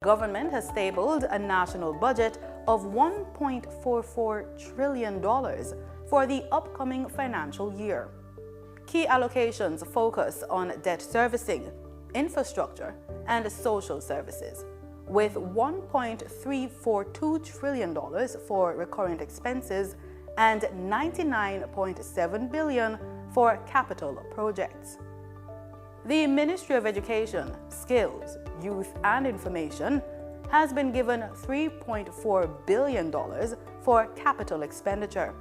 Government has tabled a national budget of $1.44 trillion for the upcoming financial year. Key allocations focus on debt servicing, infrastructure, and social services, with $1.342 trillion for recurrent expenses and $99.7 billion for capital projects. The Ministry of Education, Skills, Youth and Information has been given $3.4 billion for capital expenditure.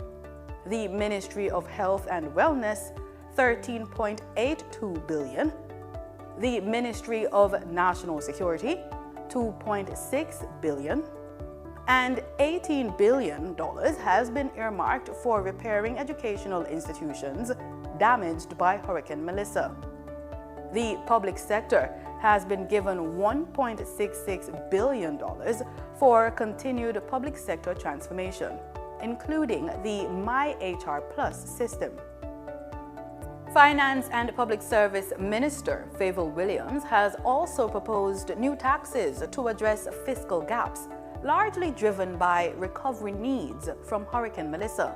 The Ministry of Health and Wellness, $13.82 billion. The Ministry of National Security, $2.6 billion. And $18 billion has been earmarked for repairing educational institutions damaged by Hurricane Melissa. The public sector has been given $1.66 billion for continued public sector transformation, including the MyHR Plus system. Finance and Public Service Minister Favour Williams has also proposed new taxes to address fiscal gaps, largely driven by recovery needs from Hurricane Melissa.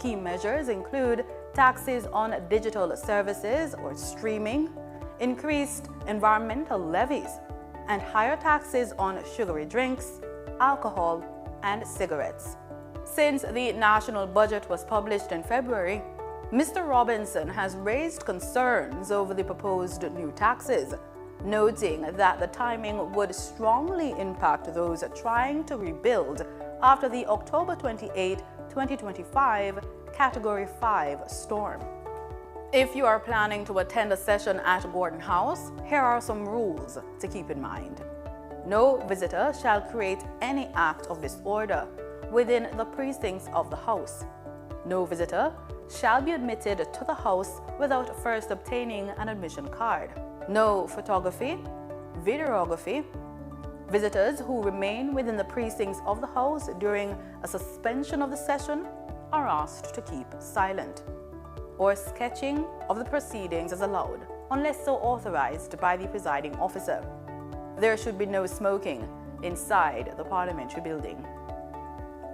Key measures include taxes on digital services or streaming, increased environmental levies, and higher taxes on sugary drinks, alcohol, and cigarettes. Since the national budget was published in February, Mr. Robinson has raised concerns over the proposed new taxes, noting that the timing would strongly impact those trying to rebuild after the October 28, 2025 Category 5 storm. If you are planning to attend a session at Gordon House, here are some rules to keep in mind. No visitor shall create any act of disorder within the precincts of the house. No visitor shall be admitted to the house without first obtaining an admission card. No photography, videography. Visitors who remain within the precincts of the house during a suspension of the session are asked to keep silent. Or sketching of the proceedings is allowed, unless so authorized by the presiding officer. There should be no smoking inside the Parliamentary building.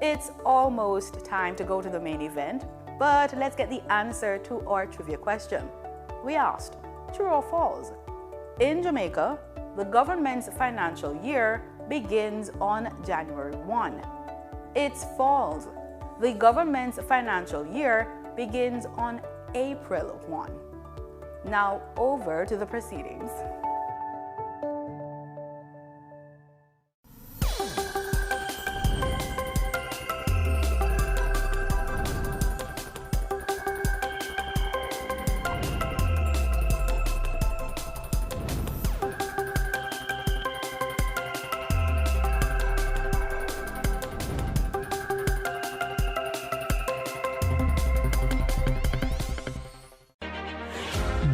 It's almost time to go to the main event, but let's get the answer to our trivia question. We asked, true or false? In Jamaica, the government's financial year begins on January 1. It's false. The government's financial year begins on April 1. Now over to the proceedings.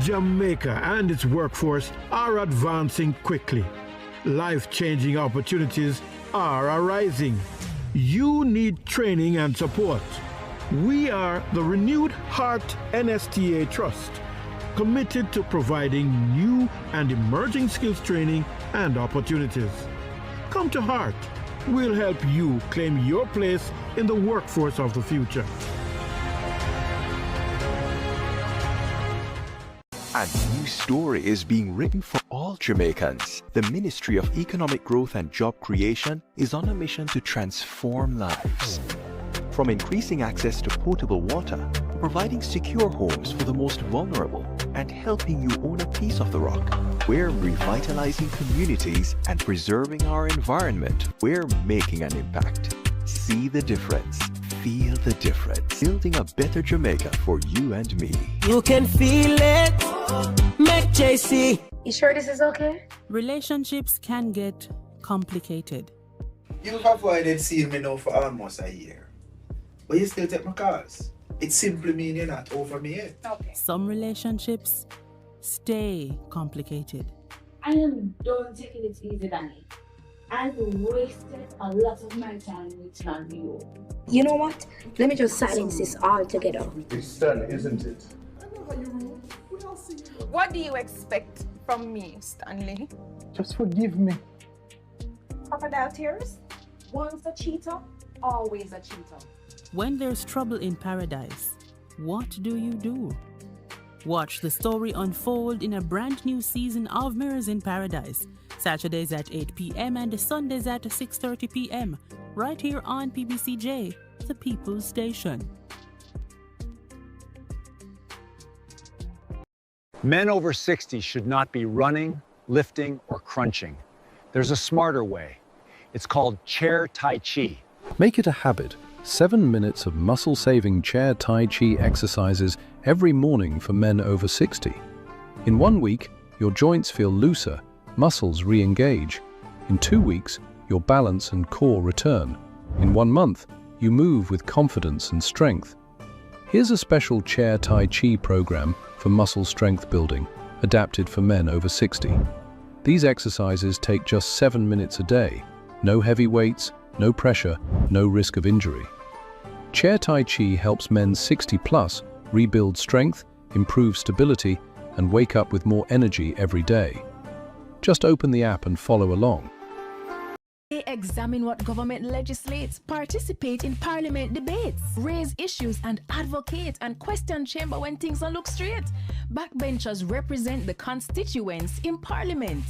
Jamaica and its workforce are advancing quickly. Life-changing opportunities are arising. You need training and support. We are the Renewed Heart NSTA Trust, committed to providing new and emerging skills training and opportunities. Come to Heart. We'll help you claim your place in the workforce of the future. A new story is being written for all Jamaicans. The Ministry of Economic Growth and Job Creation is on a mission to transform lives. From increasing access to potable water, to providing secure homes for the most vulnerable, and helping you own a piece of the rock. We're revitalizing communities and preserving our environment. We're making an impact. See the difference. Feel the difference. Building a better Jamaica for you and me. You can feel it. Make JC. You sure this is okay? Relationships can get complicated. You've avoided seeing me now for almost a year. But you still take my calls. It simply means you're not over me yet. Okay. Some relationships stay complicated. I am done taking it easy, Danny. I've wasted a lot of my time with you. You know what? Let me just silence this altogether. It's done, isn't it? What do you expect from me, Stanley? Just forgive me. crocodile tears? Once a cheater, always a cheater. When there's trouble in paradise, what do? Watch the story unfold in a brand new season of Mirrors in Paradise, Saturdays at 8 p.m. and Sundays at 6:30 p.m. right here on PBCJ, the People's Station. Men over 60 should not be running, lifting, or crunching. There's a smarter way. It's called chair Tai Chi. Make it a habit. 7 minutes of muscle-saving chair Tai Chi exercises every morning for men over 60. In 1 week, your joints feel looser, muscles re-engage. In 2 weeks, your balance and core return. In 1 month, you move with confidence and strength. Here's a special chair Tai Chi program for muscle strength building, adapted for men over 60. These exercises take just 7 minutes a day. No heavy weights, no pressure, no risk of injury. Chair Tai Chi helps men 60 plus rebuild strength, improve stability, and wake up with more energy every day. Just open the app and follow along. They examine what government legislates, participate in parliament debates, raise issues and advocate and question chamber when things don't look straight. Backbenchers represent the constituents in parliament.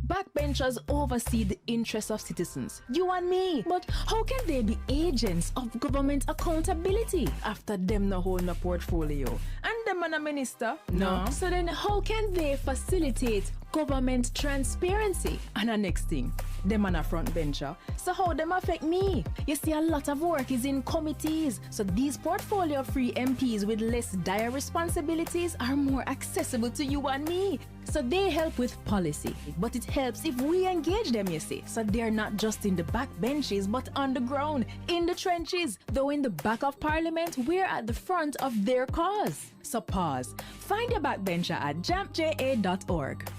Backbenchers oversee the interests of citizens, you and me. But how can they be agents of government accountability after them no hold a portfolio? And them and a minister? No. So then how can they facilitate government transparency? And the next thing, them and a front bencher. So how them affect me? You see, a lot of work is in committees. So these portfolio-free MPs with less dire responsibilities are more accessible to you and me. So they help with policy, but it helps if we engage them, you see. So they're not just in the back benches, but on the ground, in the trenches. Though in the back of Parliament, we're at the front of their cause. So pause. Find your backbencher at jampja.org.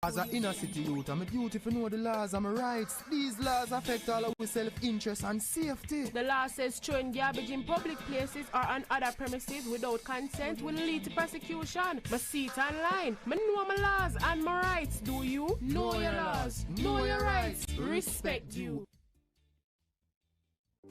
As an inner city youth, I'm a duty to know the laws and my rights. These laws affect all our self-interest and safety. The law says throwing garbage in public places or on other premises without consent will lead to prosecution. My seat online. I know my laws and my rights. Do you? Know your laws. Know your rights. Respect you.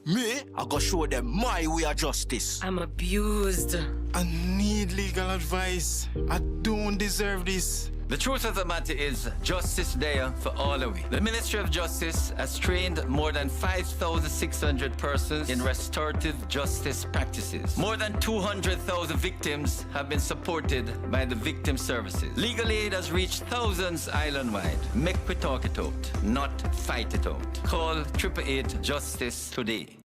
Me, I go show them my way of justice. I'm abused. I need legal advice. I don't deserve this. The truth of the matter is, justice there for all of we. The Ministry of Justice has trained more than 5,600 persons in restorative justice practices. More than 200,000 victims have been supported by the victim services. Legal aid has reached thousands island-wide. Make we talk it out, not fight it out. Call 888 Justice today.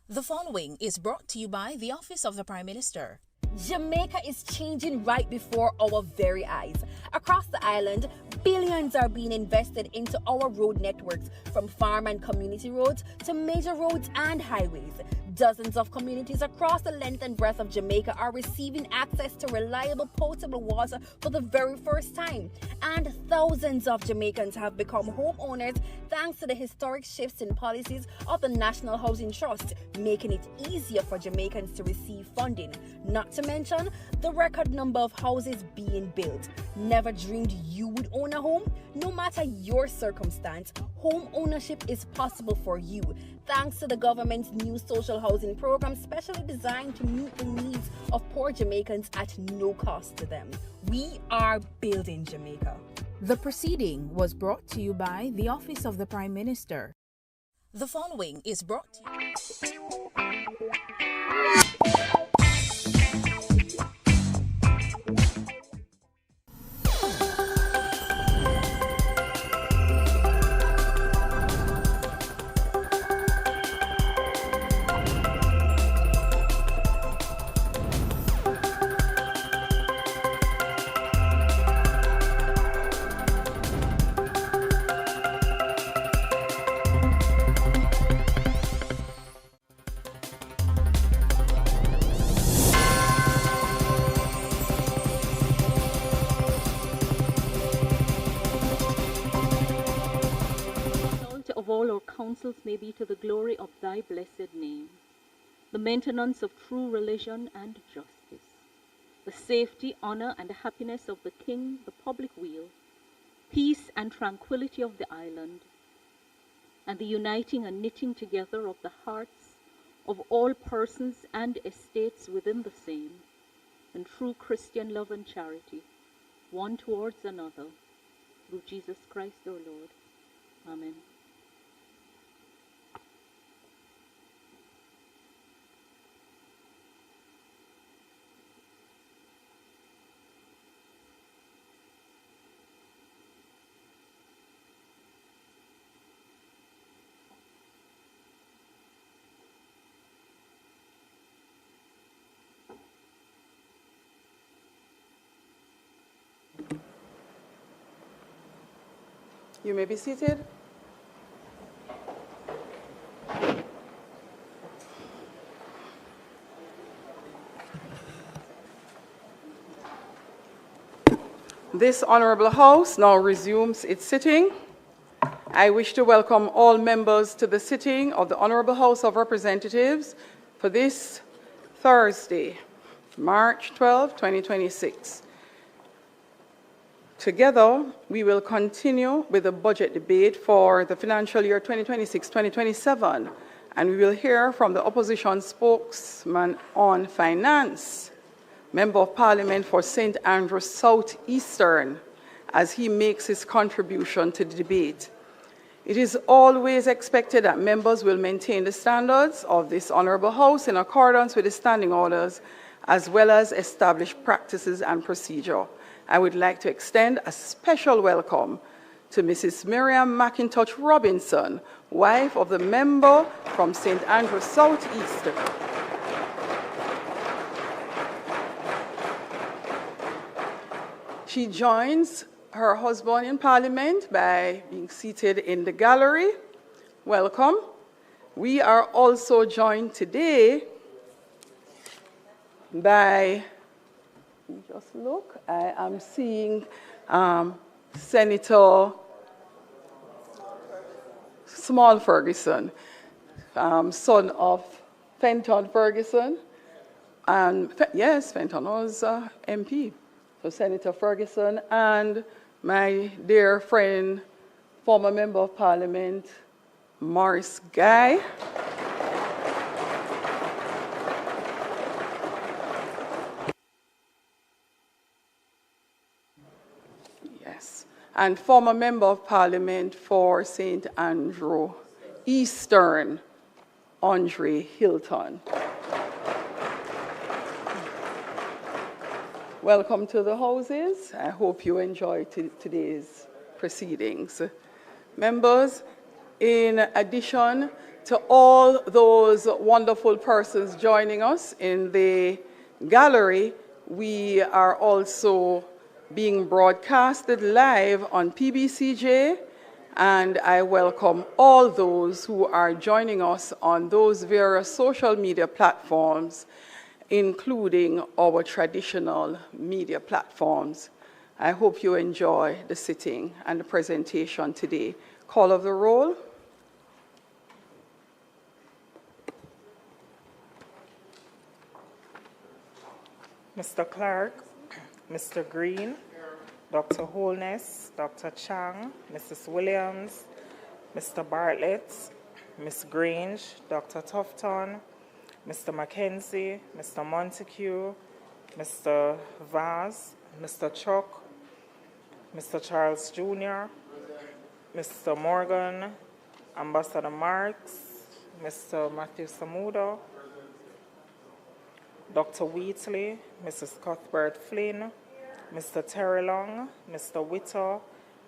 The following is brought to you by the Office of the Prime Minister. Jamaica is changing right before our very eyes. Across the island, billions are being invested into our road networks, from farm and community roads to major roads and highways. Dozens of communities across the length and breadth of Jamaica are receiving access to reliable potable water for the very first time. And thousands of Jamaicans have become homeowners thanks to the historic shifts in policies of the National Housing Trust, making it easier for Jamaicans to receive funding. Not to mention the record number of houses being built. Never dreamed you would own a home? No matter your circumstance, home ownership is possible for you, thanks to the government's new social housing program specially designed to meet the needs of poor Jamaicans at no cost to them. We are building Jamaica. The proceeding was brought to you by the Office of the Prime Minister. The following is brought to you. All our counsels may be to the glory of thy blessed name, the maintenance of true religion and justice, the safety, honor, and the happiness of the king, the public weal, peace and tranquility of the island, and the uniting and knitting together of the hearts of all persons and estates within the same, and true Christian love and charity, one towards another, through Jesus Christ our Lord. Amen. You may be seated. This Honourable House now resumes its sitting. I wish to welcome all members to the sitting of the Honourable House of Representatives for this Thursday, March 12, 2026. Together, we will continue with the budget debate for the financial year 2026-2027, and we will hear from the opposition spokesman on finance, Member of Parliament for St. Andrews South Eastern, as he makes his contribution to the debate. It is always expected that members will maintain the standards of this Honourable House in accordance with the standing orders, as well as established practices and procedure. I would like to extend a special welcome to Mrs. Miriam McIntosh Robinson, wife of the member from St. Andrews South East. She joins her husband in Parliament by being seated in the gallery. Welcome. We are also joined today by, just look, I am seeing Senator Small Ferguson, son of Fenton Ferguson. And yes, Fenton was MP. So Senator Ferguson and my dear friend, former Member of Parliament, Morris Guy. Yes, and former Member of Parliament for St. Andrew Eastern, Andre Hilton. Welcome to the houses. I hope you enjoyed today's proceedings. Members, in addition to all those wonderful persons joining us in the gallery, we are also being broadcasted live on PBCJ, and I welcome all those who are joining us on those various social media platforms, including our traditional media platforms. I hope you enjoy the sitting and the presentation today. Call of the roll. Mr. Clark, Mr. Green, Dr. Holness, Dr. Chang, Mrs. Williams, Mr. Bartlett, Ms. Grange, Dr. Tufton, Mr. Mackenzie, Mr. Montague, Mr. Vaz, Mr. Chuck, Mr. Charles Jr., Mr. Morgan, Ambassador Marks, Mr. Matthew Samuda, Dr. Wheatley, Mrs. Cuthbert Flynn, Mr. Terry Long, Mr. Witter,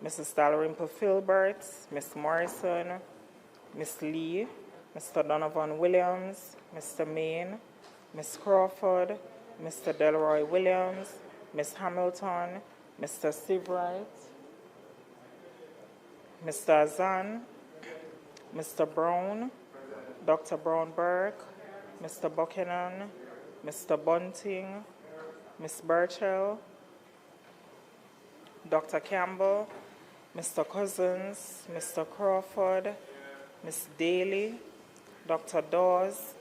Mrs. Dalrymple Filbert, Ms. Morrison, Ms. Lee, Mr. Donovan Williams, Mr. Main, Ms. Crawford, Mr. Delroy Williams, Ms. Hamilton, Mr. Seabright, Mr. Azan, Mr. Brown, Dr. Brown-Burke, Mr. Buchanan, Mr. Bunting, Ms. Burchell, Dr. Campbell, Mr. Cousins, Mr. Crawford, Ms. Daly, Dr. Dawes,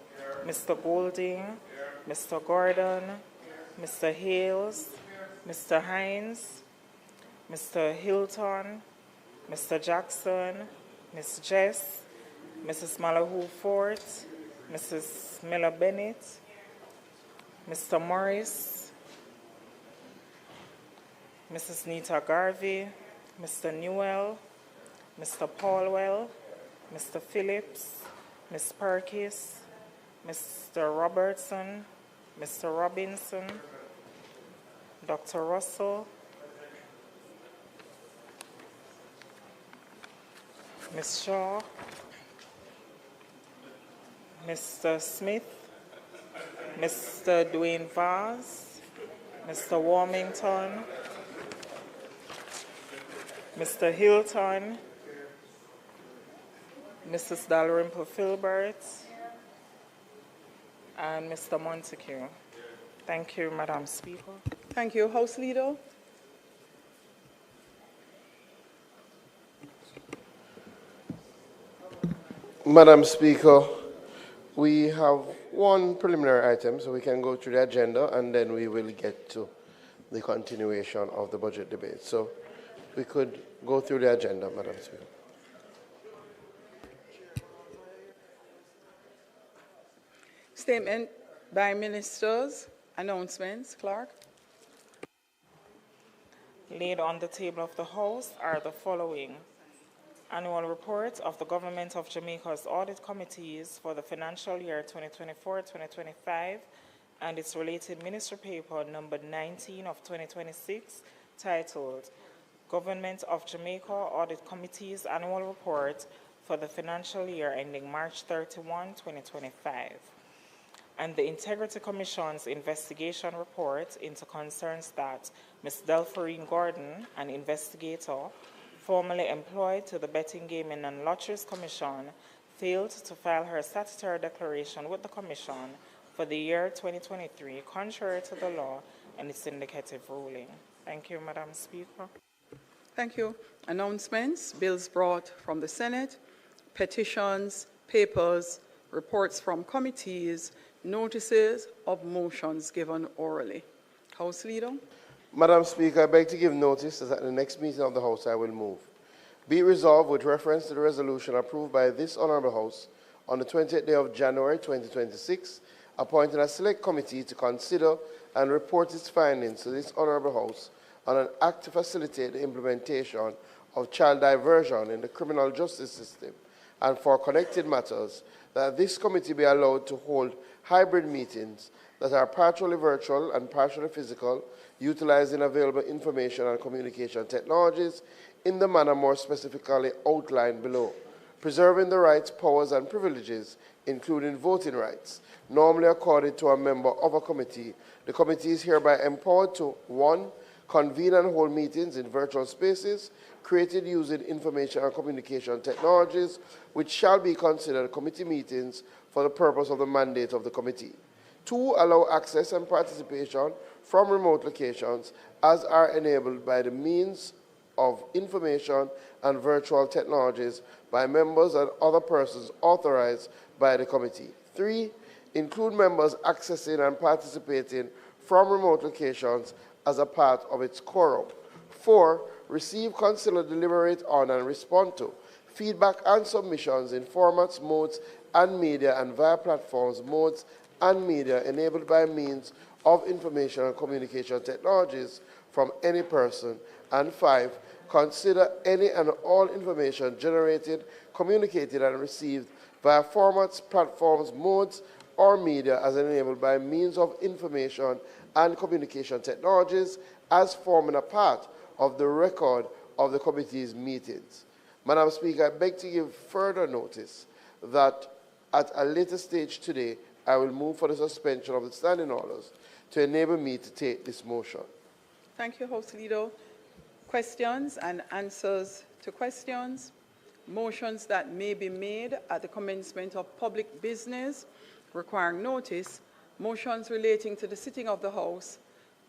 Mr. Golding, Mr. Gordon, Mr. Hales, Mr. Hines, Mr. Hilton, Mr. Jackson, Ms. Jess, Mrs. Malahoo Fort, Mrs. Miller Bennett, Mr. Morris, Mrs. Nita Garvey, Mr. Newell, Mr. Paulwell, Mr. Phillips, Ms. Perkis, Mr. Robertson, Mr. Robinson, Dr. Russell, Ms. Shaw, Mr. Smith, Mr. Dwayne Vaz, Mr. Warmington, Mr. Hilton, Mrs. Dalrymple Filbert, and Mr. Montague. Thank you, Madam Speaker. Thank you. House Leader. Madam Speaker, we have one preliminary item, so we can go through the agenda and then we will get to the continuation of the budget debate. So we could go through the agenda, Madam Speaker. Statement by ministers. Announcements. Clerk. Laid on the table of the House are the following. Annual report of the Government of Jamaica's audit committees for the financial year 2024-2025 and its related ministry paper number 19 of 2026 titled Government of Jamaica Audit Committee's Annual Report for the financial year ending March 31, 2025. And the Integrity Commission's investigation report into concerns that Ms. Delphorine Gordon, an investigator, formerly employed to the Betting, Gaming and Lotteries Commission, failed to file her statutory declaration with the Commission for the year 2023, contrary to the law and its indicative ruling. Thank you, Madam Speaker. Thank you. Announcements, bills brought from the Senate, petitions, papers, reports from committees, notices of motions given orally. House Leader. Madam Speaker, I beg to give notice that at the next meeting of the House I will move. Be it resolved with reference to the resolution approved by this Honourable House on the 20th day of January 2026, appointing a select committee to consider and report its findings to this Honourable House on an act to facilitate the implementation of child diversion in the criminal justice system and for connected matters, that this committee be allowed to hold hybrid meetings that are partially virtual and partially physical, utilizing available information and communication technologies in the manner more specifically outlined below, preserving the rights, powers, and privileges, including voting rights, normally accorded to a member of a committee. The committee is hereby empowered to 1. Convene and hold meetings in virtual spaces created using information and communication technologies, which shall be considered committee meetings for the purpose of the mandate of the committee. 2. Allow access and participation from remote locations as are enabled by the means of information and virtual technologies by members and other persons authorized by the committee. 3. Include members accessing and participating from remote locations as a part of its quorum. 4. Receive, consider, deliberate on, and respond to feedback and submissions in formats, modes, and media and via platforms, modes, and media enabled by means of information and communication technologies from any person. And 5. Consider any and all information generated, communicated, and received via formats, platforms, modes, or media as enabled by means of information and communication technologies as forming a part of the record of the committee's meetings. Madam Speaker, I beg to give further notice that at a later stage today, I will move for the suspension of the standing orders to enable me to take this motion. Thank you, House Leader. Questions and answers to questions. Motions that may be made at the commencement of public business requiring notice. Motions relating to the sitting of the House.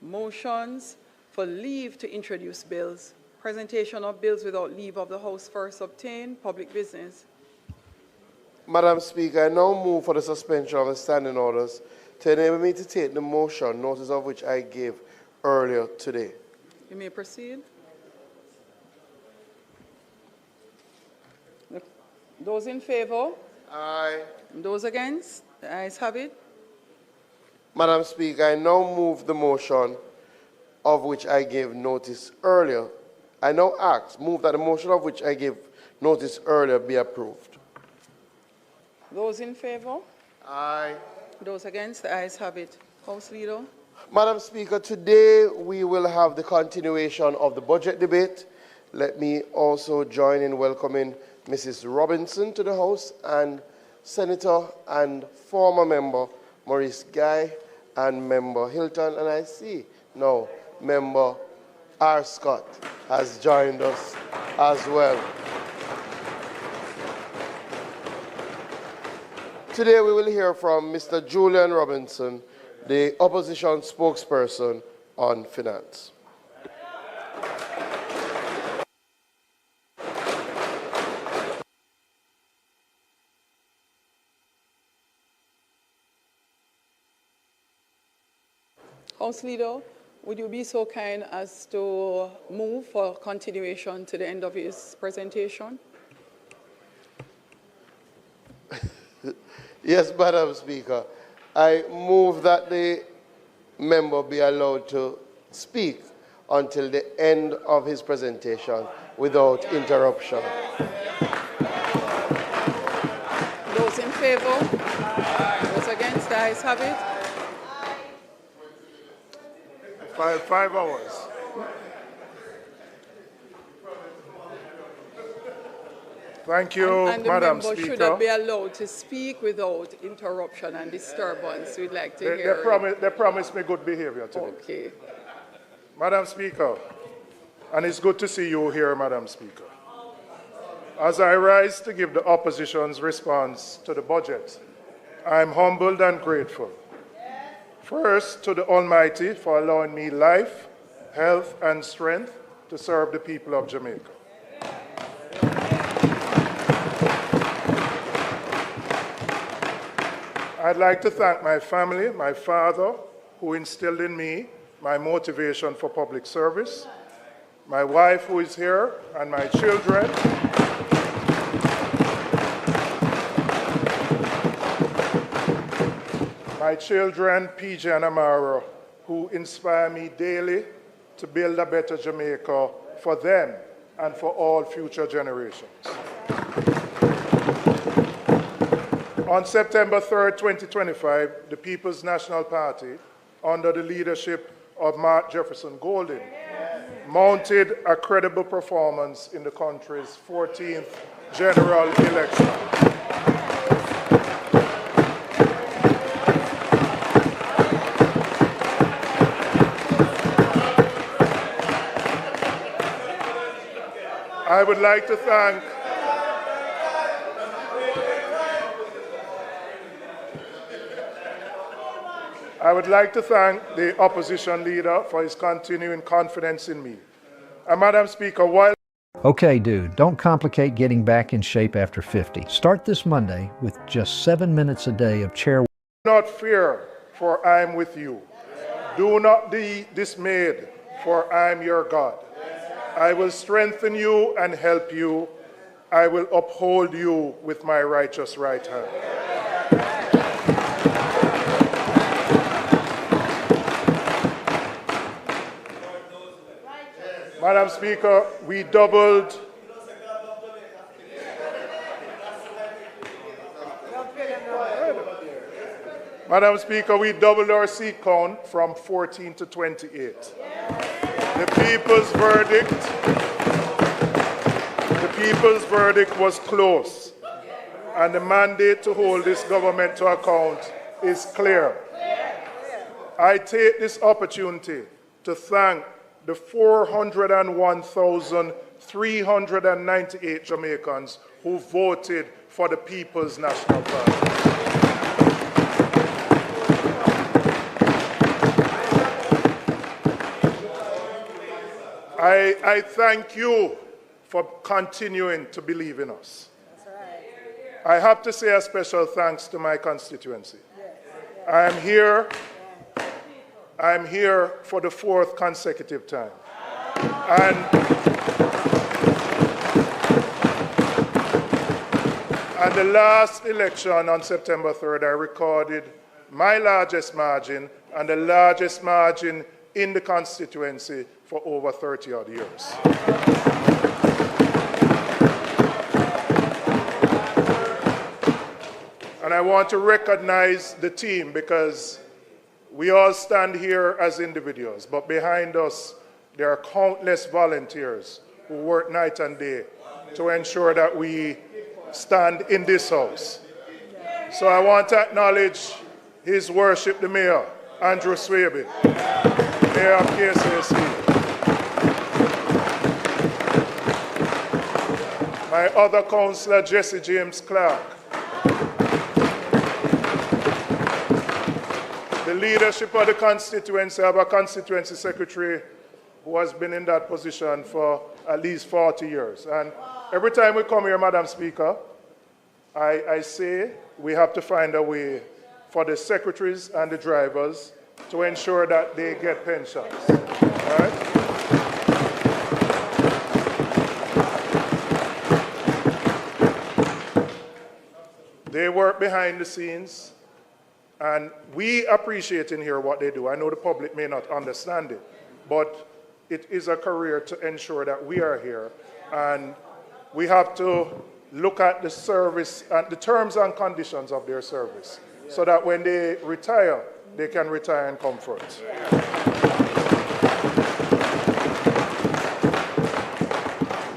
Motions for leave to introduce bills. Presentation of bills without leave of the House first obtained. Public business. Madam Speaker, I now move for the suspension of the standing orders to enable me to take the motion, notice of which I gave earlier today. You may proceed. Those in favor? Aye. Those against? The ayes have it. Madam Speaker, I now move the motion of which I gave notice earlier. I now move that the motion of which I gave notice earlier be approved. Those in favor? Aye. Those against? The ayes have it. House Leader. Madam Speaker, today we will have the continuation of the budget debate. Let me also join in welcoming Mrs. Robinson to the House and Senator and former member Maurice Guy and member Hilton, and I see now member R. Scott has joined us as well. Today we will hear from Mr. Julian Robinson, the opposition spokesperson on finance. House Leader, would you be so kind as to move for continuation to the end of his presentation? Yes, Madam Speaker. I move that the member be allowed to speak until the end of his presentation without interruption. Those in favor? Those against? The ayes have it. 5 hours. Thank you, and the Madam member Speaker. should not be allowed to speak without interruption and disturbance. We'd like to hear. They promised me good behavior today. Okay. Madam Speaker, and it's good to see you here, Madam Speaker. As I rise to give the opposition's response to the budget, I'm humbled and grateful. First, to the Almighty for allowing me life, health, and strength to serve the people of Jamaica. I'd like to thank my family, my father, who instilled in me my motivation for public service, my wife who is here, and my children. My children, PJ and Amara, who inspire me daily to build a better Jamaica for them and for all future generations. On September 3rd, 2025, the People's National Party, under the leadership of Mark Jefferson Golden, mounted a credible performance in the country's 14th general election. I would like to thank the opposition leader for his continuing confidence in me. And Madam Speaker, while... Okay, dude, don't complicate getting back in shape after 50. Start this Monday with just 7 minutes a day of chair... Do not fear, for I am with you. Do not be dismayed, for I am your God. I will strengthen you and help you. I will uphold you with my righteous right hand. Madam Speaker, we doubled our seat count from 14 to 28. The people's verdict was close, and the mandate to hold this government to account is clear. I take this opportunity to thank the 401,398 Jamaicans who voted for the People's National Party. I thank you for continuing to believe in us. I have to say a special thanks to my constituency. I'm here for the fourth consecutive time. And the last election on September 3rd, I recorded my largest margin and the largest margin in the constituency for over 30-odd years. And I want to recognize the team because we all stand here as individuals, but behind us, there are countless volunteers who work night and day to ensure that we stand in this house. So I want to acknowledge His Worship the Mayor, Andrew Swaby, Mayor of KCSE. My other councillor, Jesse James Clark. The leadership of the constituency, I have a constituency secretary who has been in that position for at least 40 years. And every time we come here, Madam Speaker, I say we have to find a way for the secretaries and the drivers to ensure that they get pensions. All right? They work behind the scenes, and we appreciate in here what they do. I know the public may not understand it, but it is a career to ensure that we are here, and we have to look at the service and the terms and conditions of their service so that when they retire, they can retire in comfort.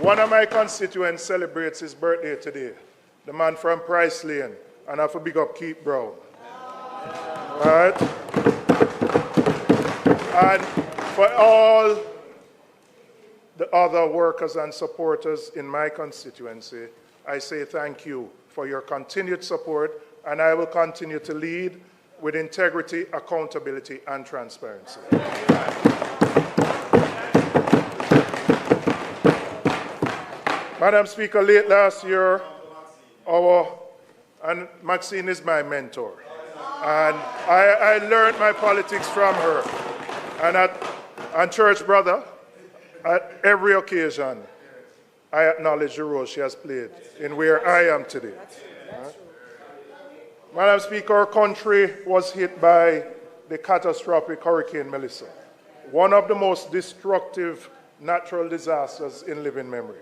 One of my constituents celebrates his birthday today, the man from Price Lane, and I have to big up Keith Brown. All right? And for all the other workers and supporters in my constituency, I say thank you for your continued support, and I will continue to lead with integrity, accountability, and transparency. Madam Speaker, late last year, and Maxine is my mentor, and I learned my politics from her. And Church Brother, at every occasion, I acknowledge the role she has played in where I am today. Madam Speaker, our country was hit by the catastrophic Hurricane Melissa, one of the most destructive natural disasters in living memory.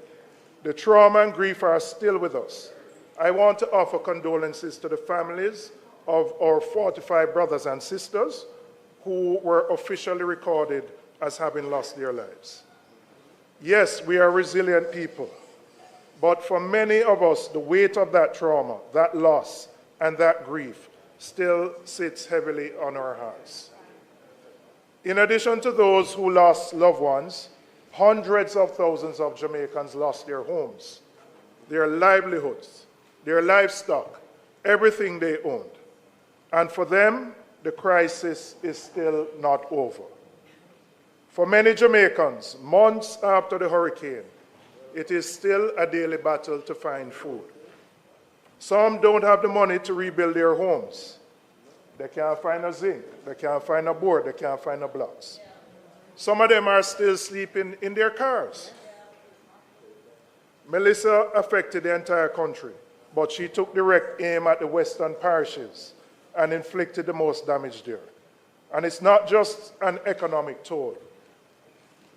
The trauma and grief are still with us. I want to offer condolences to the families of our 45 brothers and sisters who were officially recorded as having lost their lives. Yes, we are resilient people, but for many of us, the weight of that trauma, that loss, and that grief still sits heavily on our hearts. In addition to those who lost loved ones, hundreds of thousands of Jamaicans lost their homes, their livelihoods, their livestock, everything they owned. And for them, the crisis is still not over. For many Jamaicans, months after the hurricane, it is still a daily battle to find food. Some don't have the money to rebuild their homes. They can't find a zinc, they can't find a board, they can't find a blocks. Some of them are still sleeping in their cars. Melissa affected the entire country, but she took direct aim at the western parishes and inflicted the most damage there. And it's not just an economic toll.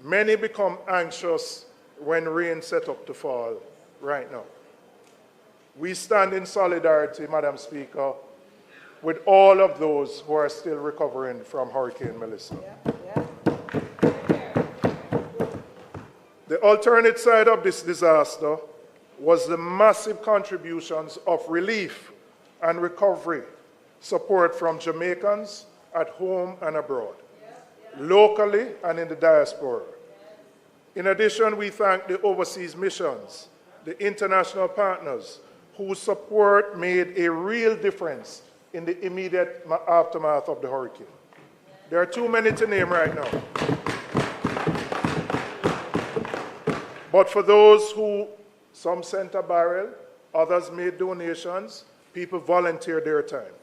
Many become anxious when rain set up to fall right now. We stand in solidarity, Madam Speaker, with all of those who are still recovering from Hurricane Melissa. The alternate side of this disaster was the massive contributions of relief and recovery support from Jamaicans at home and abroad, locally and in the diaspora. In addition, we thank the overseas missions, the international partners whose support made a real difference in the immediate aftermath of the hurricane. There are too many to name right now. But for those who, some sent a barrel, others made donations, people volunteered their time.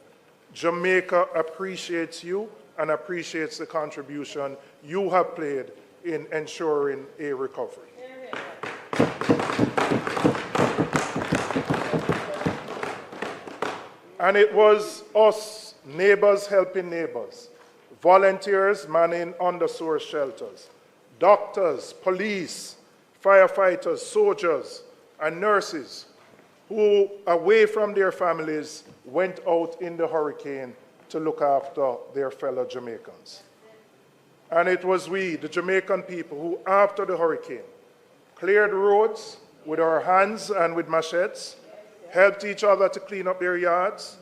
Jamaica appreciates you and appreciates the contribution you have played in ensuring a recovery. And it was us, neighbors helping neighbors, volunteers manning undersourced shelters, doctors, police, firefighters, soldiers, and nurses who, away from their families, went out in the hurricane to look after their fellow Jamaicans. And it was we, the Jamaican people, who, after the hurricane, cleared roads with our hands and with machetes, helped each other to clean up their yards,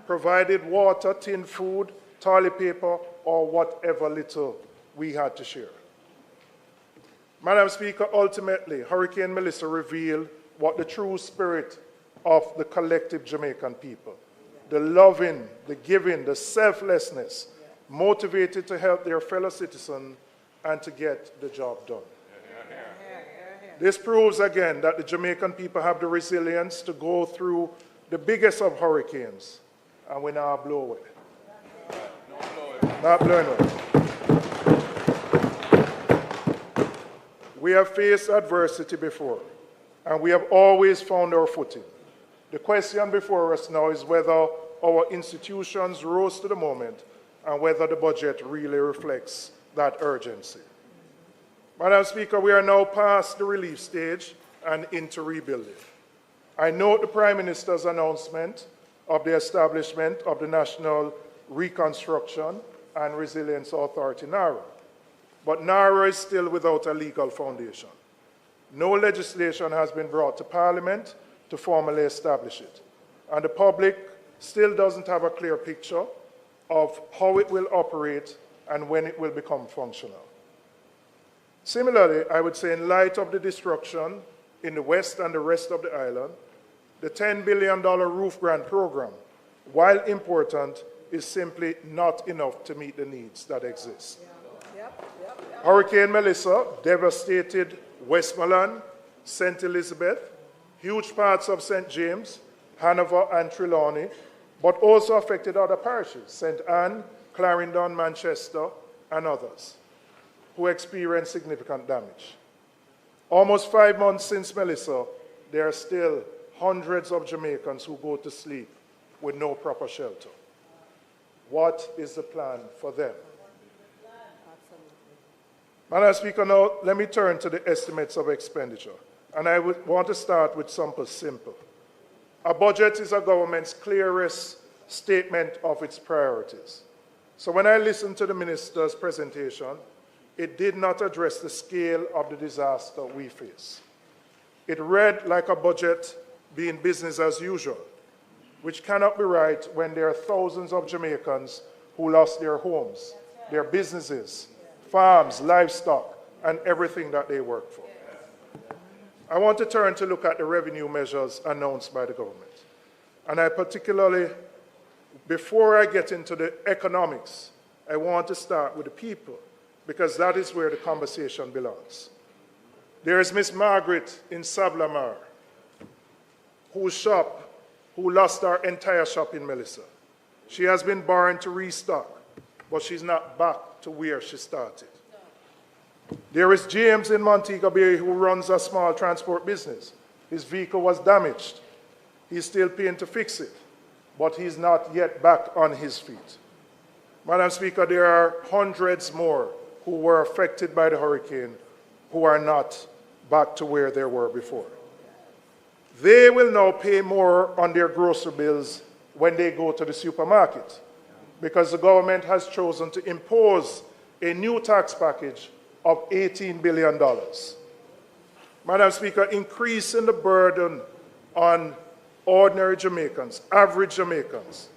provided water, tin food, toilet paper, or whatever little we had to share. Madam Speaker, ultimately, Hurricane Melissa revealed what the true spirit of the collective Jamaican people, the loving, the giving, the selflessness, motivated to help their fellow citizens and to get the job done. This proves again that the Jamaican people have the resilience to go through the biggest of hurricanes, and we now blow away. Not blowing away. We have faced adversity before, and we have always found our footing. The question before us now is whether our institutions rose to the moment and whether the budget really reflects that urgency. Madam Speaker, we are now past the relief stage and into rebuilding. I note the Prime Minister's announcement of the establishment of the National Reconstruction and Resilience Authority, NARA. But NARA is still without a legal foundation. No legislation has been brought to Parliament to formally establish it. And the public still doesn't have a clear picture of how it will operate and when it will become functional. Similarly, I would say in light of the destruction in the West and the rest of the island, the $10 billion roof grant program, while important, is simply not enough to meet the needs that exist. Hurricane Melissa devastated Westmoreland, St. Elizabeth, huge parts of St. James, Hanover, and Trelawney, but also affected other parishes, St. Anne, Clarendon, Manchester, and others, who experienced significant damage. Almost 5 months since Melissa, there are still hundreds of Jamaicans who go to sleep with no proper shelter. What is the plan for them? Madam Speaker, now let me turn to the estimates of expenditure. And I would want to start with something simple. A budget is a government's clearest statement of its priorities. So when I listened to the minister's presentation, it did not address the scale of the disaster we face. It read like a budget being business as usual, which cannot be right when there are thousands of Jamaicans who lost their homes, their businesses, farms, livestock, and everything that they work for. I want to turn to look at the revenue measures announced by the government. And I particularly, before I get into the economics, I want to start with the people, because that is where the conversation belongs. There is Miss Margaret in Sablamar, who lost her entire shop in Melissa. She has been borrowing to restock, but she's not back to where she started. There is James in Montego Bay who runs a small transport business. His vehicle was damaged. He's still paying to fix it, but he's not yet back on his feet. Madam Speaker, there are hundreds more who were affected by the hurricane who are not back to where they were before. They will now pay more on their grocery bills when they go to the supermarket, because the government has chosen to impose a new tax package of $18 billion. Madam Speaker, increasing the burden on ordinary Jamaicans, average Jamaicans,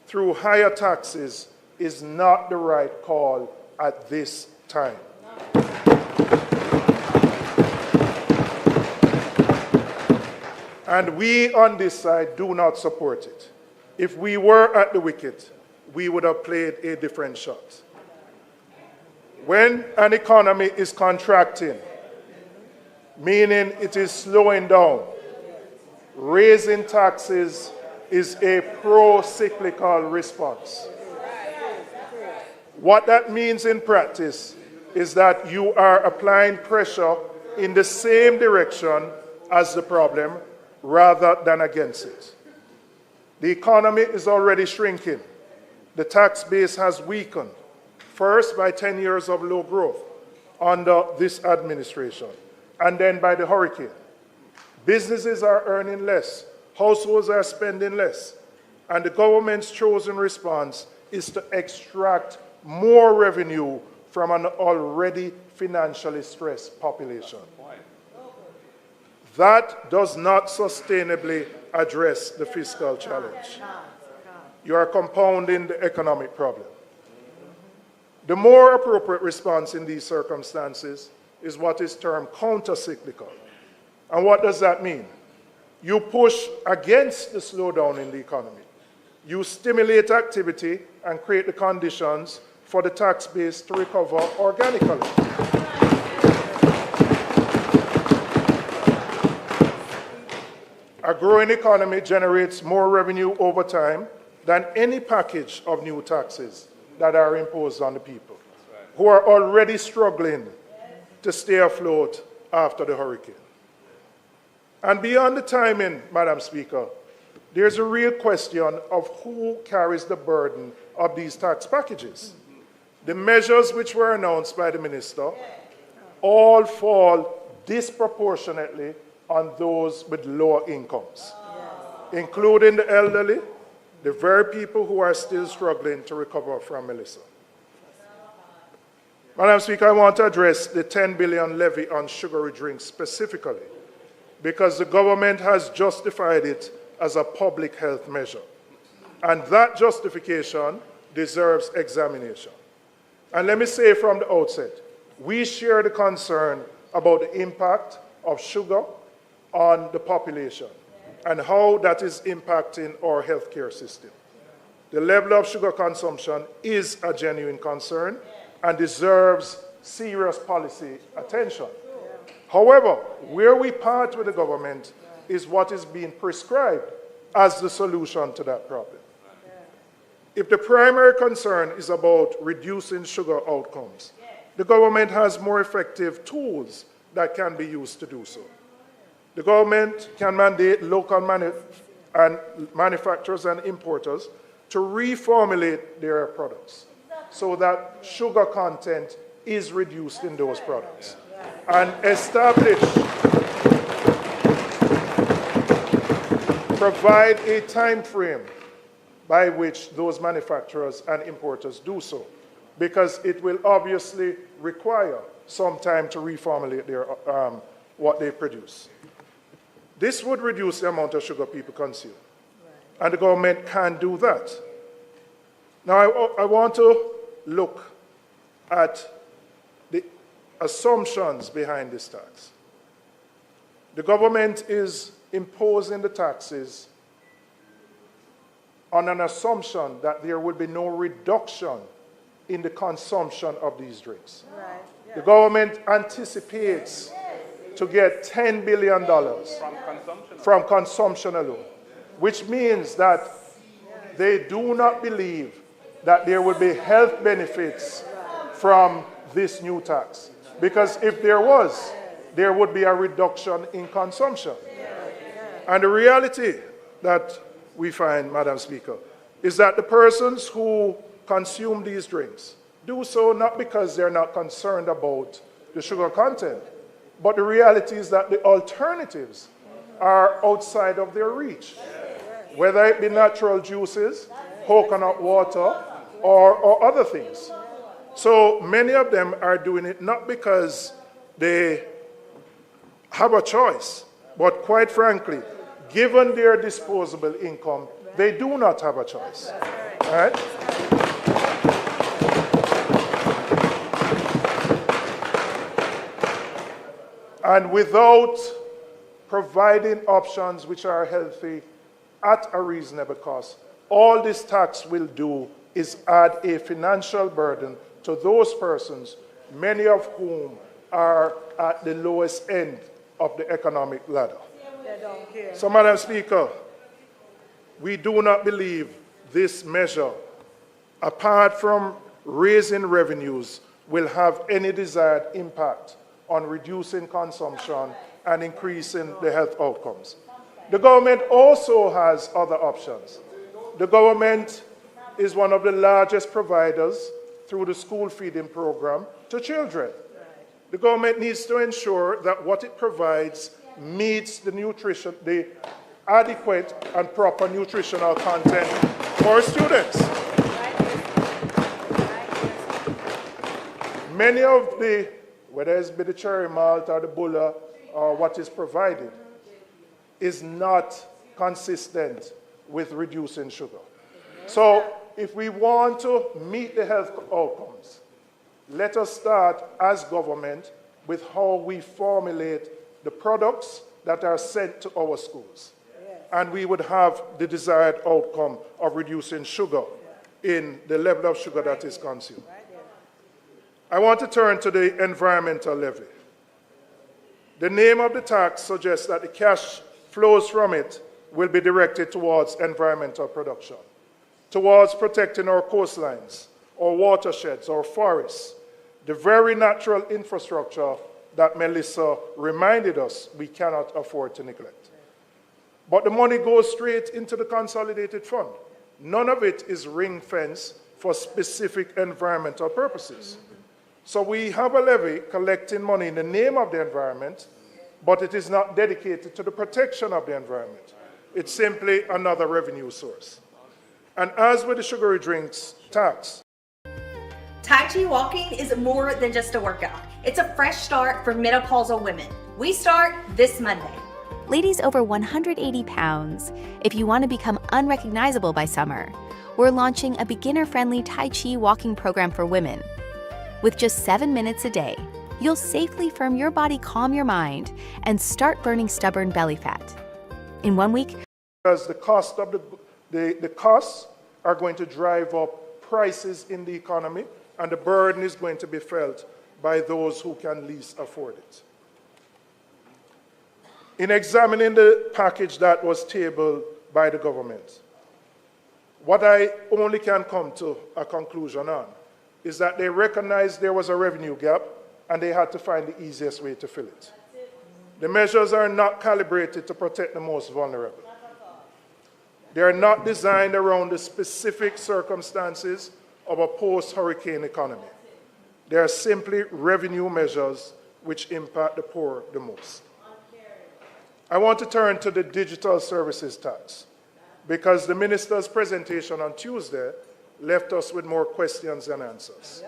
through higher taxes is not the right call at this time. And we on this side do not support it. If we were at the wicket, we would have played a different shot. When an economy is contracting, meaning it is slowing down, raising taxes is a pro-cyclical response. What that means in practice is that you are applying pressure in the same direction as the problem rather than against it. The economy is already shrinking. The tax base has weakened, first by 10 years of low growth under this administration, and then by the hurricane. Businesses are earning less, households are spending less, and the government's chosen response is to extract more revenue from an already financially stressed population. That does not sustainably address the fiscal challenge. You are compounding the economic problem. The more appropriate response in these circumstances is what is termed counter-cyclical. And what does that mean? You push against the slowdown in the economy. You stimulate activity and create the conditions for the tax base to recover organically. A growing economy generates more revenue over time than any package of new taxes that are imposed on the people, who are already struggling to stay afloat after the hurricane. And beyond the timing, Madam Speaker, there's a real question of who carries the burden of these tax packages. The measures which were announced by the minister all fall disproportionately on those with lower incomes, including the elderly, the very people who are still struggling to recover from Melissa. Madam Speaker, I want to address the 10 billion levy on sugary drinks specifically, because the government has justified it as a public health measure. And that justification deserves examination. And let me say from the outset, we share the concern about the impact of sugar on the population and how that is impacting our healthcare system. The level of sugar consumption is a genuine concern and deserves serious policy attention. However, where we part with the government is what is being prescribed as the solution to that problem. If the primary concern is about reducing sugar outcomes, the government has more effective tools that can be used to do so. The government can mandate local manufacturers and importers to reformulate their products so that sugar content is reduced in those products, and provide a time frame by which those manufacturers and importers do so, because it will obviously require some time to reformulate their, what they produce. This would reduce the amount of sugar people consume, and the government can do that. Now, I want to look at the assumptions behind this tax. The government is imposing the taxes on an assumption that there will be no reduction in the consumption of these drinks. Right. Yeah. The government anticipates to get $10 billion from consumption alone, which means that they do not believe that there will be health benefits from this new tax. Because if there was, there would be a reduction in consumption. And the reality that we find, Madam Speaker, is that the persons who consume these drinks do so not because they're not concerned about the sugar content, but the reality is that the alternatives are outside of their reach, whether it be natural juices, coconut water, or other things. So many of them are doing it not because they have a choice, but quite frankly, given their disposable income, they do not have a choice. All right? And without providing options which are healthy at a reasonable cost, all this tax will do is add a financial burden to those persons, many of whom are at the lowest end of the economic ladder. So, Madam Speaker, we do not believe this measure, apart from raising revenues, will have any desired impact on reducing consumption and increasing the health outcomes. The government also has other options. The government is one of the largest providers through the school feeding program to children. The government needs to ensure that what it provides meets the adequate and proper nutritional content for students. Many of the, whether it's the cherry malt or the bulla or what is provided, is not consistent with reducing sugar. So if we want to meet the health outcomes, let us start as government with how we formulate the products that are sent to our schools. And we would have the desired outcome of reducing sugar in the level of sugar that is consumed. I want to turn to the environmental levy. The name of the tax suggests that the cash flows from it will be directed towards environmental production, towards protecting our coastlines, our watersheds, our forests, the very natural infrastructure that Melissa reminded us we cannot afford to neglect. But the money goes straight into the consolidated fund. None of it is ring-fenced for specific environmental purposes. So we have a levy collecting money in the name of the environment, but it is not dedicated to the protection of the environment. It's simply another revenue source. And as with the sugary drinks tax, Tai Chi walking is more than just a workout. It's a fresh start for menopausal women. We start this Monday. Ladies over 180 pounds, if you want to become unrecognizable by summer, we're launching a beginner-friendly Tai Chi walking program for women. With just 7 minutes a day, you'll safely firm your body, calm your mind, and start burning stubborn belly fat. In 1 week, because the cost of the costs are going to drive up prices in the economy, and the burden is going to be felt by those who can least afford it. In examining the package that was tabled by the government, what I only can come to a conclusion on is that they recognized there was a revenue gap and they had to find the easiest way to fill it. The measures are not calibrated to protect the most vulnerable. They are not designed around the specific circumstances of a post-hurricane economy. They are simply revenue measures which impact the poor the most. I want to turn to the digital services tax because the minister's presentation on Tuesday left us with more questions than answers.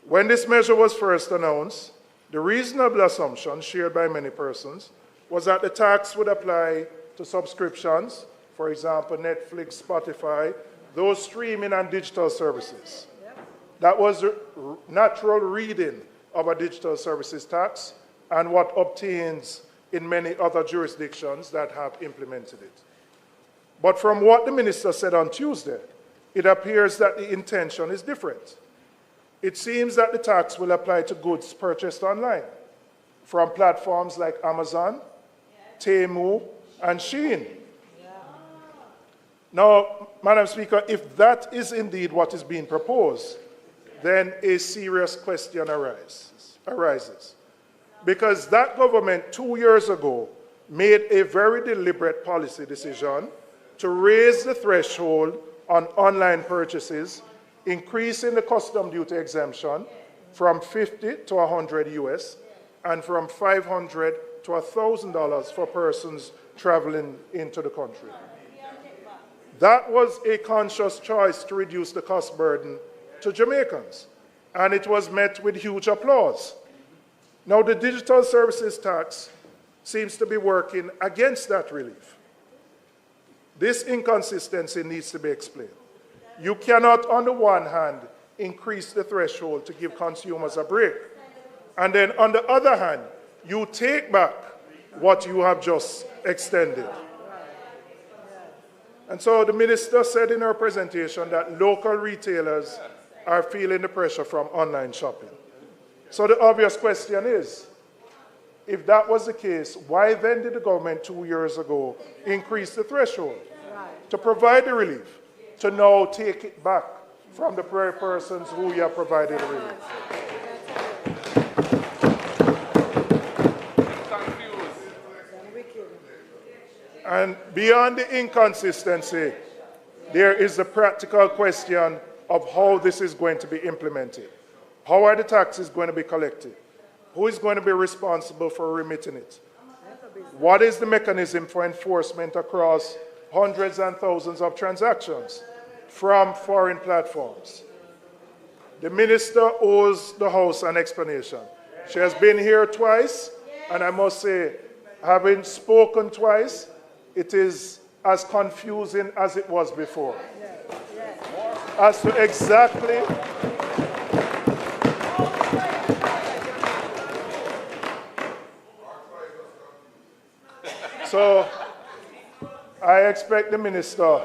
When this measure was first announced, the reasonable assumption shared by many persons was that the tax would apply to subscriptions, for example, Netflix, Spotify, those streaming and digital services. That was the natural reading of a digital services tax and what obtains in many other jurisdictions that have implemented it. But from what the minister said on Tuesday, it appears that the intention is different. It seems that the tax will apply to goods purchased online from platforms like Amazon, Temu, and Shein. Now, Madam Speaker, if that is indeed what is being proposed, then a serious question arises. Because that government 2 years ago made a very deliberate policy decision to raise the threshold on online purchases, increasing the custom duty exemption from $50 to $100 US and from $500 to $1,000 for persons traveling into the country. That was a conscious choice to reduce the cost burden to Jamaicans, and it was met with huge applause. Now, the digital services tax seems to be working against that relief. This inconsistency needs to be explained. You cannot, on the one hand, increase the threshold to give consumers a break, and then on the other hand, you take back what you have just extended. And so the minister said in her presentation that local retailers are feeling the pressure from online shopping. So the obvious question is, if that was the case, why then did the government 2 years ago increase the threshold? to provide the relief, to now take it back from the very persons who you have provided the relief. And beyond the inconsistency, there is the practical question of how this is going to be implemented. How are the taxes going to be collected? Who is going to be responsible for remitting it? What is the mechanism for enforcement across hundreds and thousands of transactions from foreign platforms? The minister owes the House an explanation. She has been here twice, and I must say, having spoken twice, it is as confusing as it was before. As to exactly so I expect the minister,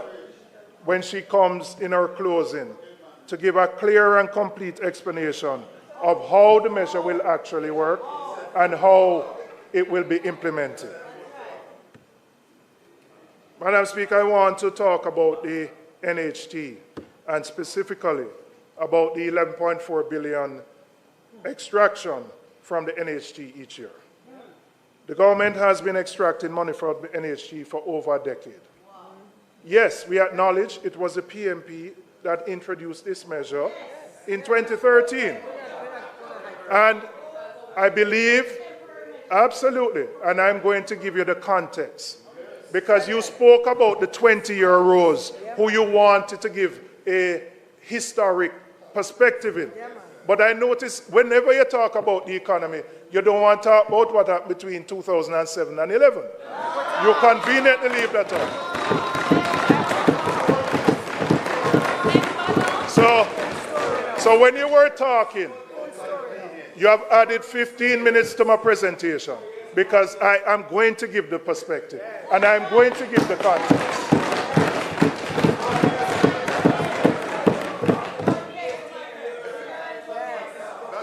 when she comes in her closing, to give a clear and complete explanation of how the measure will actually work and how it will be implemented. Madam Speaker, I want to talk about the NHT and specifically about the 11.4 billion extraction from the NHT each year. The government has been extracting money from the NHT for over a decade. Yes, we acknowledge it was the PMP that introduced this measure in 2013. And I believe, absolutely, and I'm going to give you the context, because you spoke about the 20-year rows who you wanted to give a historic perspective in. But I notice whenever you talk about the economy, you don't want to talk about what happened between 2007 and 11. You conveniently leave that out. So when you were talking, you have added 15 minutes to my presentation because I am going to give the perspective and I'm going to give the context.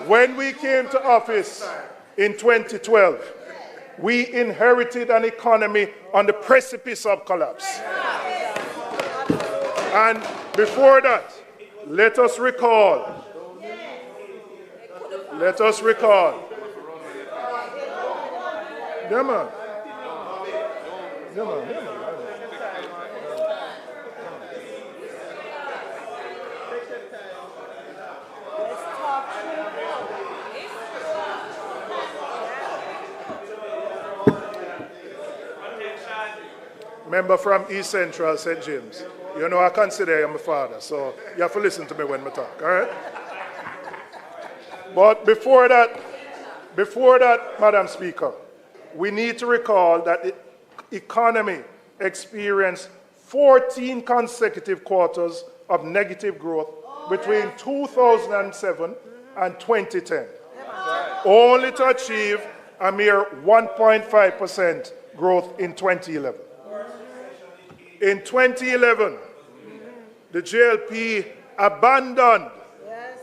When we came to office in 2012, we inherited an economy on the precipice of collapse. And before that, let us recall. Yeah, man. Member from East Central, St. James. You know, I consider you my father, so you have to listen to me when I talk, all right? But before that, Madam Speaker, we need to recall that the economy experienced 14 consecutive quarters of negative growth between 2007 and 2010, only to achieve a mere 1.5% growth in 2011. In 2011, the JLP abandoned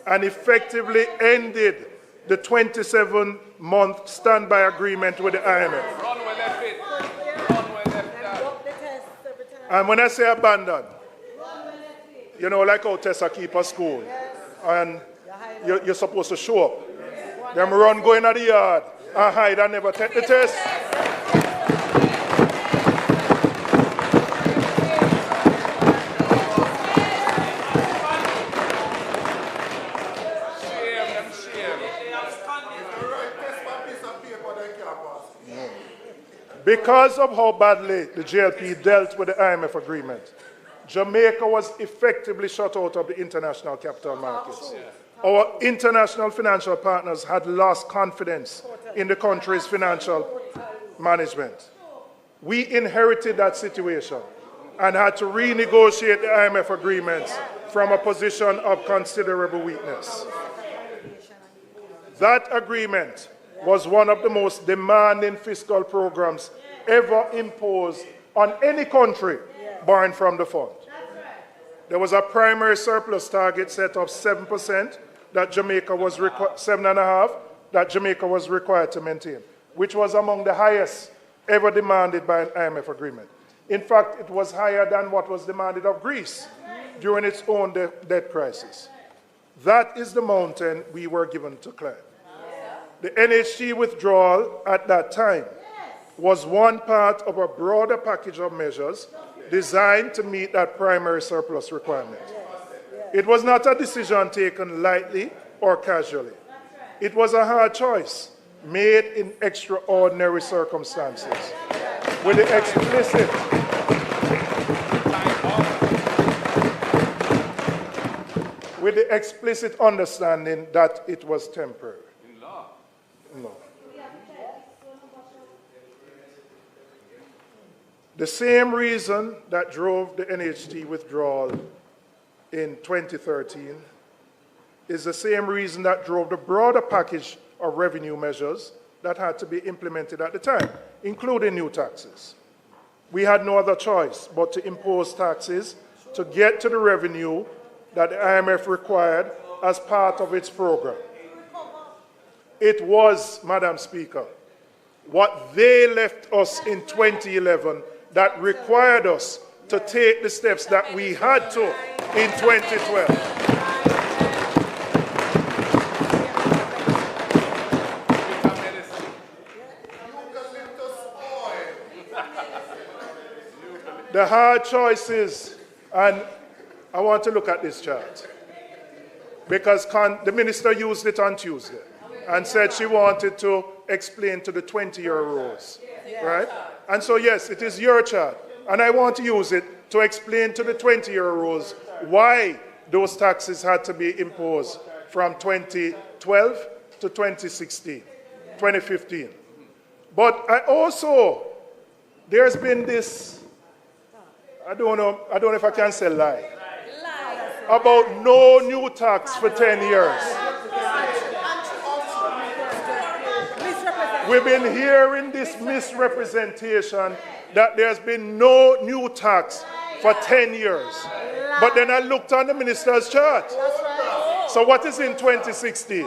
and effectively ended the 27-month standby agreement with the IMF. And when I say abandoned, you know, like how Tessa keep a school, and you're supposed to show up. Them run going at the yard and hide and never take the test. Because of how badly the JLP dealt with the IMF agreement, Jamaica was effectively shut out of the international capital markets. Our international financial partners had lost confidence in the country's financial management. We inherited that situation and had to renegotiate the IMF agreements from a position of considerable weakness. That agreement was one of the most demanding fiscal programs ever imposed on any country borrowing from the fund. There was a primary surplus target set of 7% that Jamaica was 7.5% that Jamaica was required to maintain, which was among the highest ever demanded by an IMF agreement. In fact, it was higher than what was demanded of Greece during its own debt crisis. That is the mountain we were given to climb. The NHT withdrawal at that time was one part of a broader package of measures designed to meet that primary surplus requirement. It was not a decision taken lightly or casually. It was a hard choice made in extraordinary circumstances with the explicit understanding that it was temporary. No. The same reason that drove the NHT withdrawal in 2013 is the same reason that drove the broader package of revenue measures that had to be implemented at the time, including new taxes. We had no other choice but to impose taxes to get to the revenue that the IMF required as part of its program. It was, Madam Speaker, what they left us in 2011 that required us to take the steps that we had to in 2012. The hard choices, and I want to look at this chart, because the minister used it on Tuesday and said she wanted to explain to the 20-year rules, right? And so, yes, it is your chart, and I want to use it to explain to the 20-year rules why those taxes had to be imposed from 2012 to 2016, 2015. But I also, there's been this, I don't know if I can say lie, about no new tax for 10 years. We've been hearing this misrepresentation that there's been no new tax for 10 years. But then I looked on the minister's chart. So what is in 2016?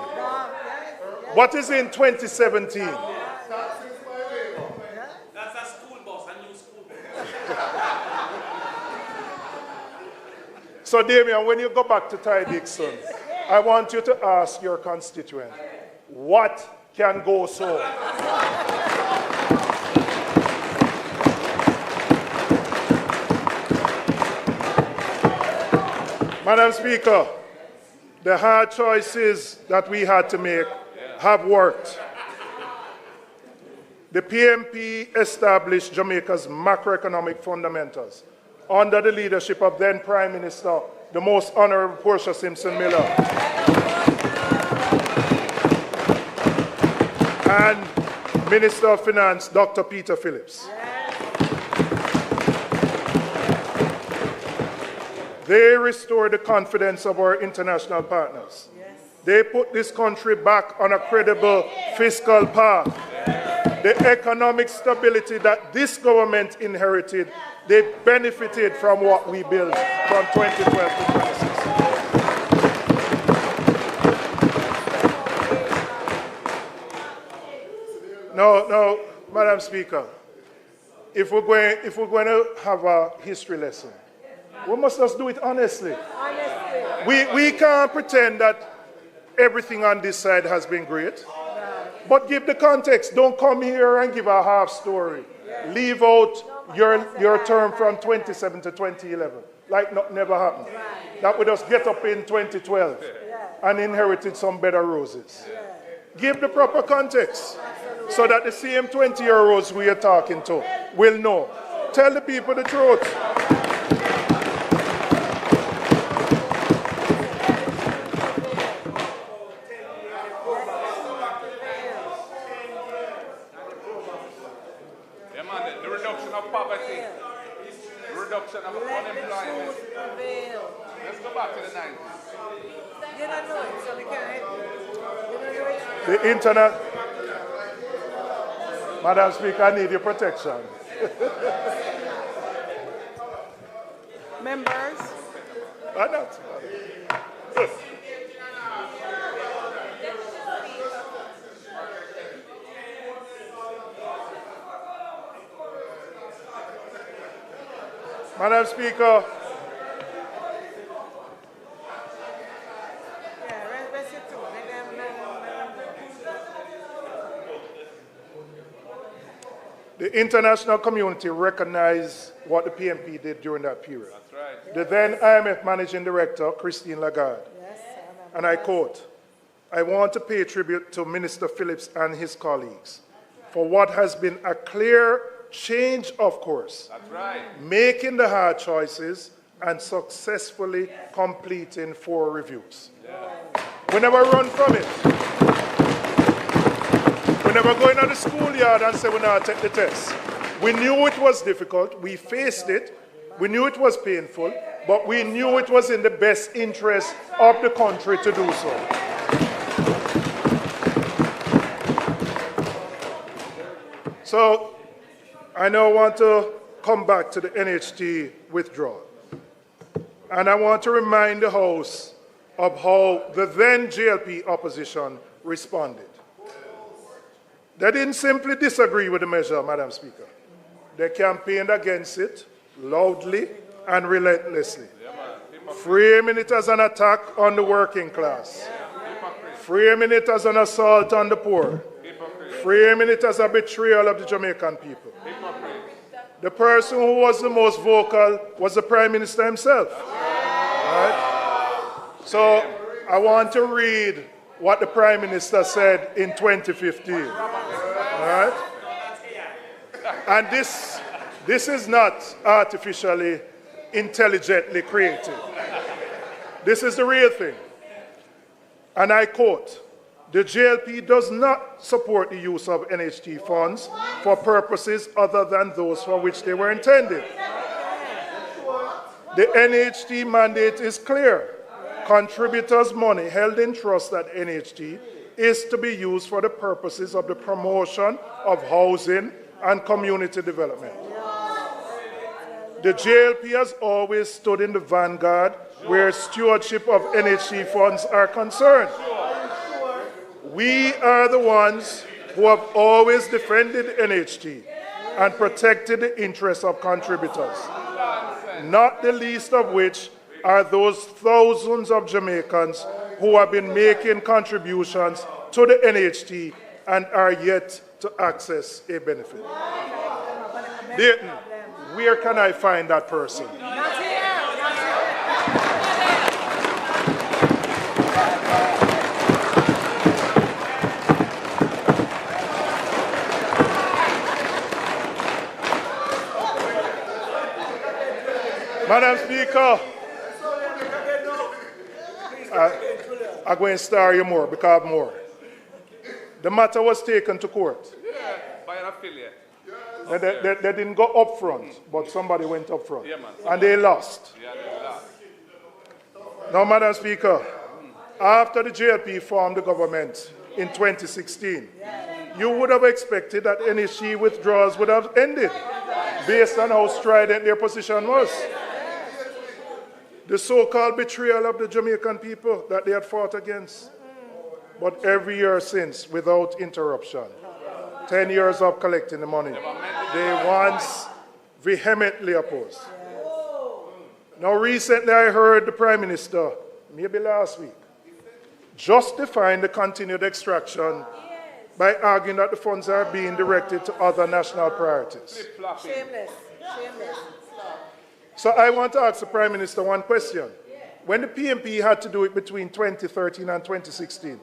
What is in 2017? So, Damien, when you go back to Ty Dixon, I want you to ask your constituent, what can go so? Madam Speaker, the hard choices that we had to make have worked. The PMP established Jamaica's macroeconomic fundamentals under the leadership of then Prime Minister, the Most Honorable Portia Simpson Miller, and Minister of Finance, Dr. Peter Phillips. They restored the confidence of our international partners. They put this country back on a credible fiscal path. The economic stability that this government inherited, they benefited from what we built from 2012 to 2016. No, Madam Speaker, if we're going to have a history lesson, we must just do it honestly. We can't pretend that everything on this side has been great, but give the context. Don't come here and give a half story. Leave out your term from 27 to 2011, like never happened. That we just get up in 2012 and inherited some better roses. Give the proper context so that the same 20-year-olds we are talking to will know. Tell the people the truth. The reduction of poverty, the reduction of unemployment. Let's go back to the 90s. The internet. Madam Speaker, I need your protection. Members. Why not? Madam Speaker, the international community recognized what the PMP did during that period. That's right. The then IMF Managing Director, Christine Lagarde, and I quote, "I want to pay tribute to Minister Phillips and his colleagues for what has been a clear change of course, That's right. making the hard choices and successfully completing 4 reviews." We never run from it. We never go into the schoolyard and say we're not take the test. We knew it was difficult. We faced it. We knew it was painful, but we knew it was in the best interest of the country to do so. So I now want to come back to the NHT withdrawal. And I want to remind the House of how the then GLP opposition responded. They didn't simply disagree with the measure, Madam Speaker. They campaigned against it loudly and relentlessly, framing it as an attack on the working class, framing it as an assault on the poor, framing it as a betrayal of the Jamaican people. The person who was the most vocal was the Prime Minister himself. Right? So I want to read what the Prime Minister said in 2015. Right? And this is not artificially, intelligently created. This is the real thing. And I quote, "The GLP does not support the use of NHT funds for purposes other than those for which they were intended. The NHT mandate is clear. Contributors' money held in trust at NHT is to be used for the purposes of the promotion of housing and community development. The JLP has always stood in the vanguard where stewardship of NHT funds are concerned. We are the ones who have always defended NHT and protected the interests of contributors, not the least of which are those thousands of Jamaicans who have been making contributions to the NHT and are yet to access a benefit." Dayton, where can I find that person? Madam Speaker, I'm going to star you more because more. The matter was taken to court. Yeah, by an affiliate. They didn't go up front, but somebody went up front. Yeah, man. And they lost. Yeah, they lost. Now, Madam Speaker, after the JLP formed the government in 2016, you would have expected that NHT withdrawals would have ended based on how strident their position was. The so-called betrayal of the Jamaican people that they had fought against. But every year since, without interruption, 10 years of collecting the money, they once vehemently opposed. Now recently I heard the Prime Minister, maybe last week, justifying the continued extraction by arguing that the funds are being directed to other national priorities. Shameless. So I want to ask the Prime Minister one question. When the PMP had to do it between 2013 and 2016,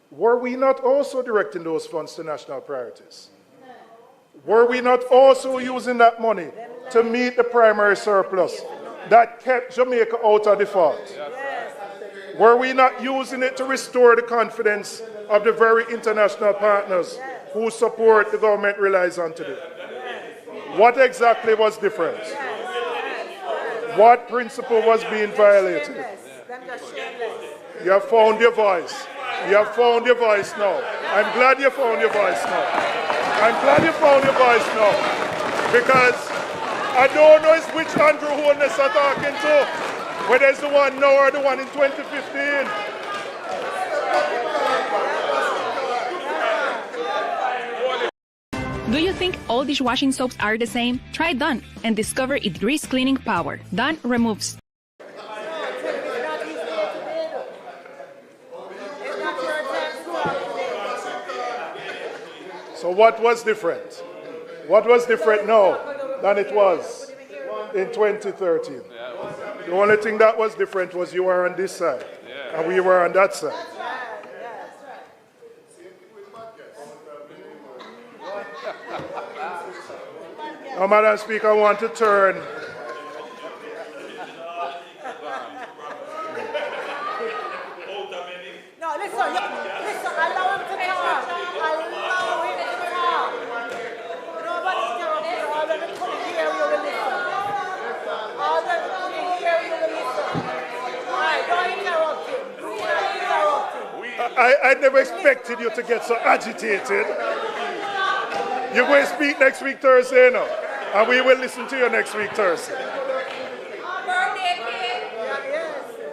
were we not also directing those funds to national priorities? Were we not also using that money to meet the primary surplus that kept Jamaica out of default? Were we not using it to restore the confidence of the very international partners whose support the government relies on today? What exactly was different? What principle was being violated? You have found your voice. You have found your voice now. I'm glad you found your voice now. I'm glad you found your voice now. Because I don't know which Andrew Holness are talking to, whether it's the one now or the one in 2015. Do you think all dishwashing soaps are the same? Try Dawn and discover its grease cleaning power. Dawn removes. So what was different? What was different now than it was in 2013? The only thing that was different was you were on this side and we were on that side. Now, Madam Speaker, I want to turn. No, listen, allow him to talk. Allow him to talk. Nobody interrupt you. All of them couldn't hear you will listen. All of them couldn't hear you will listen. All right, don't interrupt him. Do not interrupt him. I never expected you to get so agitated. You're going to speak next week Thursday, no? And we will listen to you next week Thursday.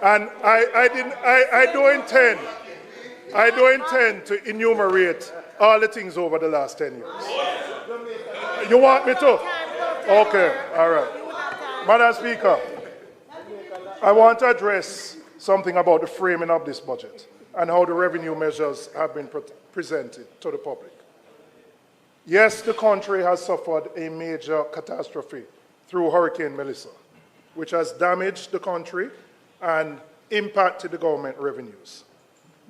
And I don't intend to enumerate all the things over the last 10 years. You want me to? Okay, all right. Madam Speaker, I want to address something about the framing of this budget and how the revenue measures have been presented to the public. Yes, the country has suffered a major catastrophe through Hurricane Melissa, which has damaged the country and impacted the government revenues.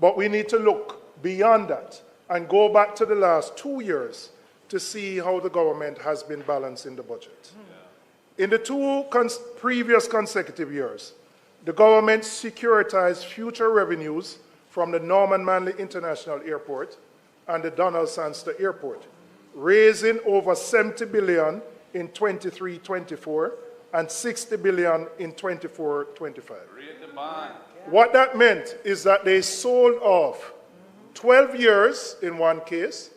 But we need to look beyond that and go back to the last 2 years to see how the government has been balancing the budget. In the two previous consecutive years, the government securitized future revenues from the Norman Manley International Airport and the Donald Sangster Airport, raising over 70 billion in 23-24 and 60 billion in 24-25. What that meant is that they sold off 12 years in one case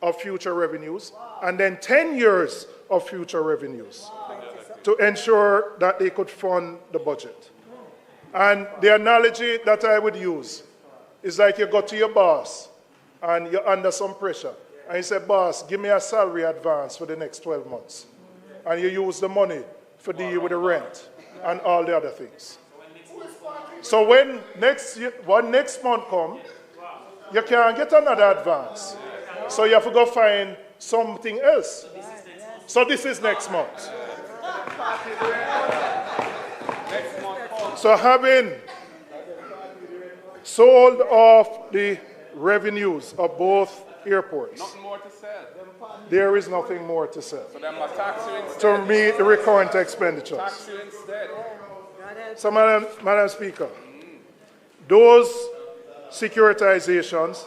of future revenues and then 10 years of future revenues to ensure that they could fund the budget. And the analogy that I would use is like you go to your boss and you're under some pressure. And you say, boss, give me a salary advance for the next 12 months. And you use the money for deal with the rent and all the other things. So when next month comes, you can't get another advance. So you have to go find something else. So this is next month. So having sold off the revenues of both airports, Nothing more to sell. there is nothing more to sell So then must tax you instead. to meet the recurrent expenditures. Tax you instead. So, Madam Speaker, those securitizations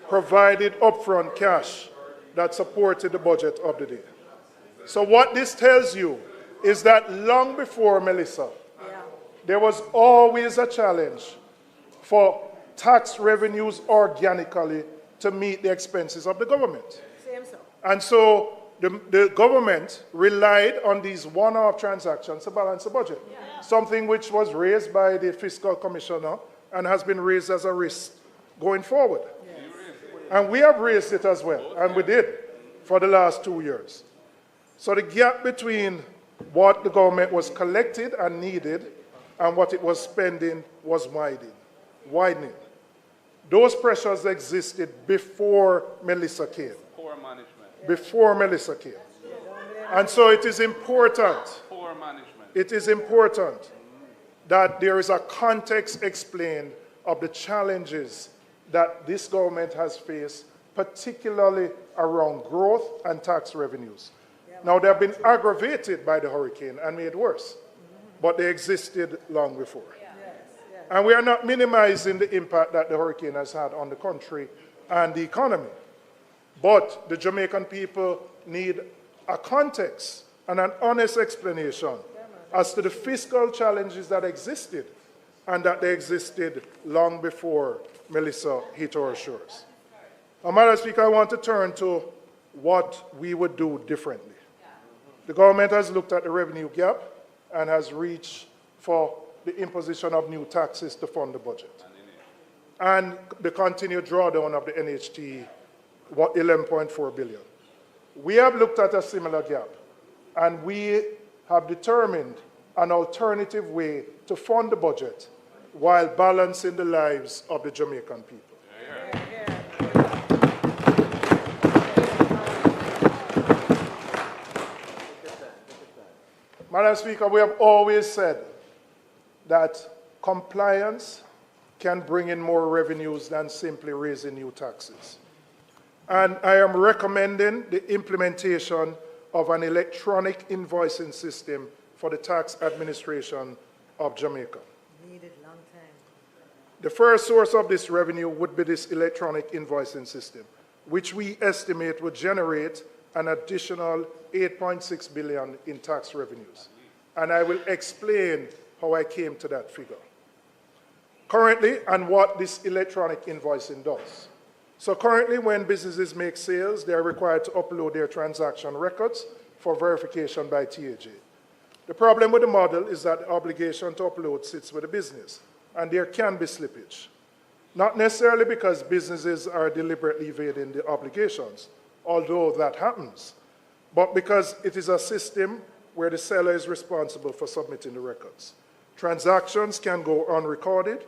provided upfront cash that supported the budget of the day. So what this tells you is that long before Melissa, there was always a challenge for tax revenues organically to meet the expenses of the government. And so the government relied on these one-off transactions to balance the budget, something which was raised by the Fiscal Commissioner and has been raised as a risk going forward. And we have raised it as well, and we did for the last 2 years. So the gap between what the government was collected and needed and what it was spending was widening. Those pressures existed before Melissa came. Poor management. Before Melissa came. And so it is important. Poor management. It is important that there is a context explained of the challenges that this government has faced, particularly around growth and tax revenues. Now, they have been aggravated by the hurricane and made worse, but they existed long before. And we are not minimizing the impact that the hurricane has had on the country and the economy. But the Jamaican people need a context and an honest explanation as to the fiscal challenges that existed and that they existed long before Melissa hit our shores. Now, Madam Speaker, I want to turn to what we would do differently. The government has looked at the revenue gap and has reached for the imposition of new taxes to fund the budget. And the continued drawdown of the NHT, 11.4 billion. We have looked at a similar gap, and we have determined an alternative way to fund the budget while balancing the lives of the Jamaican people. Madam Speaker, we have always said that compliance can bring in more revenues than simply raising new taxes. And I am recommending the implementation of an electronic invoicing system for the tax administration of Jamaica. Needed long time. The first source of this revenue would be this electronic invoicing system, which we estimate would generate an additional 8.6 billion in tax revenues. And I will explain how I came to that figure. Currently, and what this electronic invoicing does. So currently, when businesses make sales, they are required to upload their transaction records for verification by TAJ. The problem with the model is that the obligation to upload sits with the business, and there can be slippage. Not necessarily because businesses are deliberately evading the obligations, although that happens, but because it is a system where the seller is responsible for submitting the records. Transactions can go unrecorded,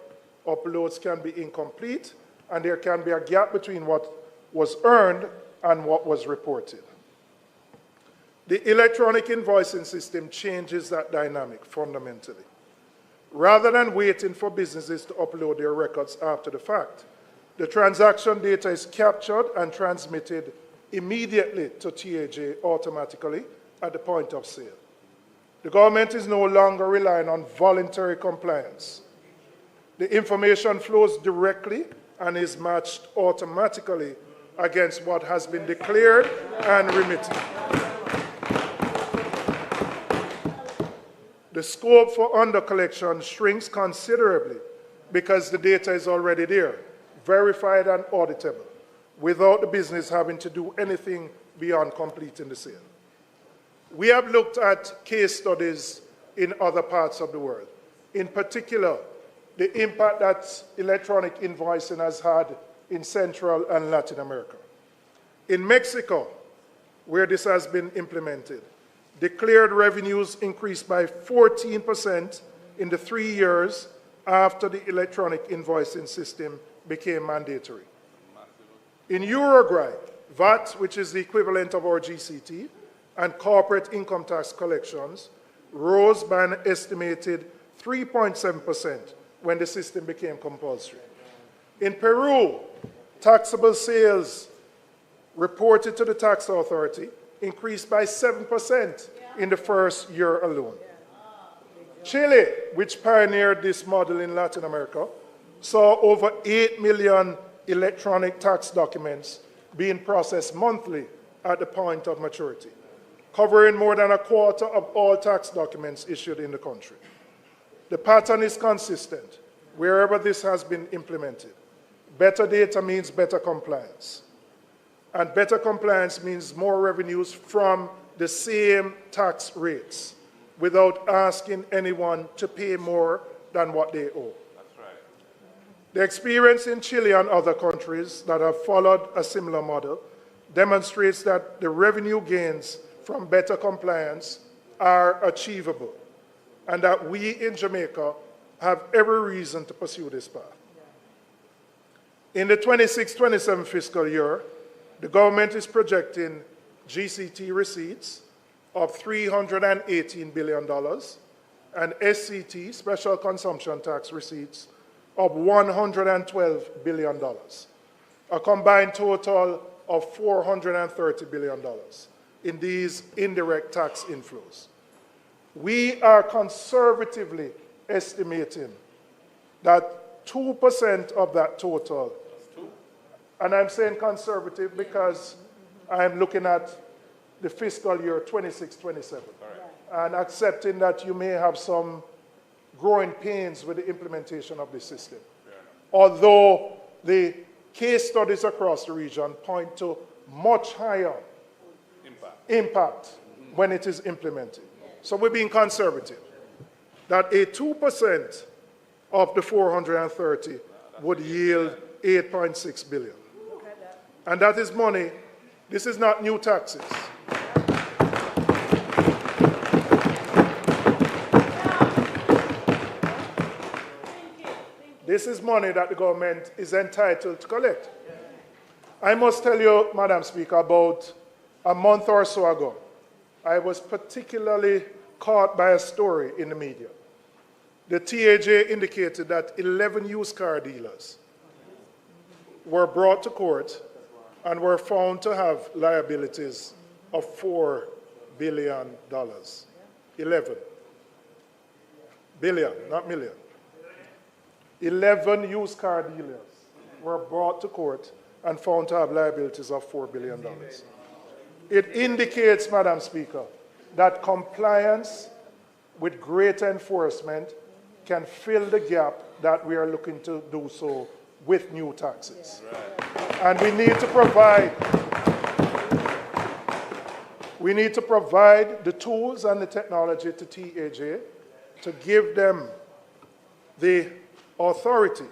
uploads can be incomplete, and there can be a gap between what was earned and what was reported. The electronic invoicing system changes that dynamic fundamentally. Rather than waiting for businesses to upload their records after the fact, the transaction data is captured and transmitted immediately to TAJ automatically at the point of sale. The government is no longer relying on voluntary compliance. The information flows directly and is matched automatically against what has been declared and remitted. The scope for under-collection shrinks considerably because the data is already there, verified and auditable, without the business having to do anything beyond completing the sale. We have looked at case studies in other parts of the world, in particular, the impact that electronic invoicing has had in Central and Latin America. In Mexico, where this has been implemented, declared revenues increased by 14% in the 3 years after the electronic invoicing system became mandatory. In Uruguay, VAT, which is the equivalent of our GCT, and corporate income tax collections rose by an estimated 3.7% when the system became compulsory. In Peru, taxable sales reported to the tax authority increased by 7% in the first year alone. Chile, which pioneered this model in Latin America, saw over 8 million electronic tax documents being processed monthly at the point of maturity, covering more than a quarter of all tax documents issued in the country. The pattern is consistent wherever this has been implemented. Better data means better compliance. And better compliance means more revenues from the same tax rates without asking anyone to pay more than what they owe. That's right. The experience in Chile and other countries that have followed a similar model demonstrates that the revenue gains from better compliance are achievable and that we in Jamaica have every reason to pursue this path. In the 26-27 fiscal year, the government is projecting GCT receipts of $318 billion and SCT, special consumption tax receipts, of $112 billion, a combined total of $430 billion in these indirect tax inflows. We are conservatively estimating that 2% of that total, and I'm saying conservative because I'm looking at the fiscal year 26-27, and accepting that you may have some growing pains with the implementation of this system. Although the case studies across the region point to much higher impact when it is implemented. So we're being conservative, that a 2% of the 430 would yield 8.6 billion. And that is money This is not new taxes. This is money that the government is entitled to collect. I must tell you, Madam Speaker, about a month or so ago, I was particularly caught by a story in the media. The TAJ indicated that 11 used car dealers were brought to court and were found to have liabilities of $4 billion. 11 billion, not million. 11 used car dealers were brought to court and found to have liabilities of $4 billion. It indicates, Madam Speaker, that compliance with greater enforcement can fill the gap that we are looking to do so with new taxes. And we need to provide the tools and the technology to TAJ to give them the authority.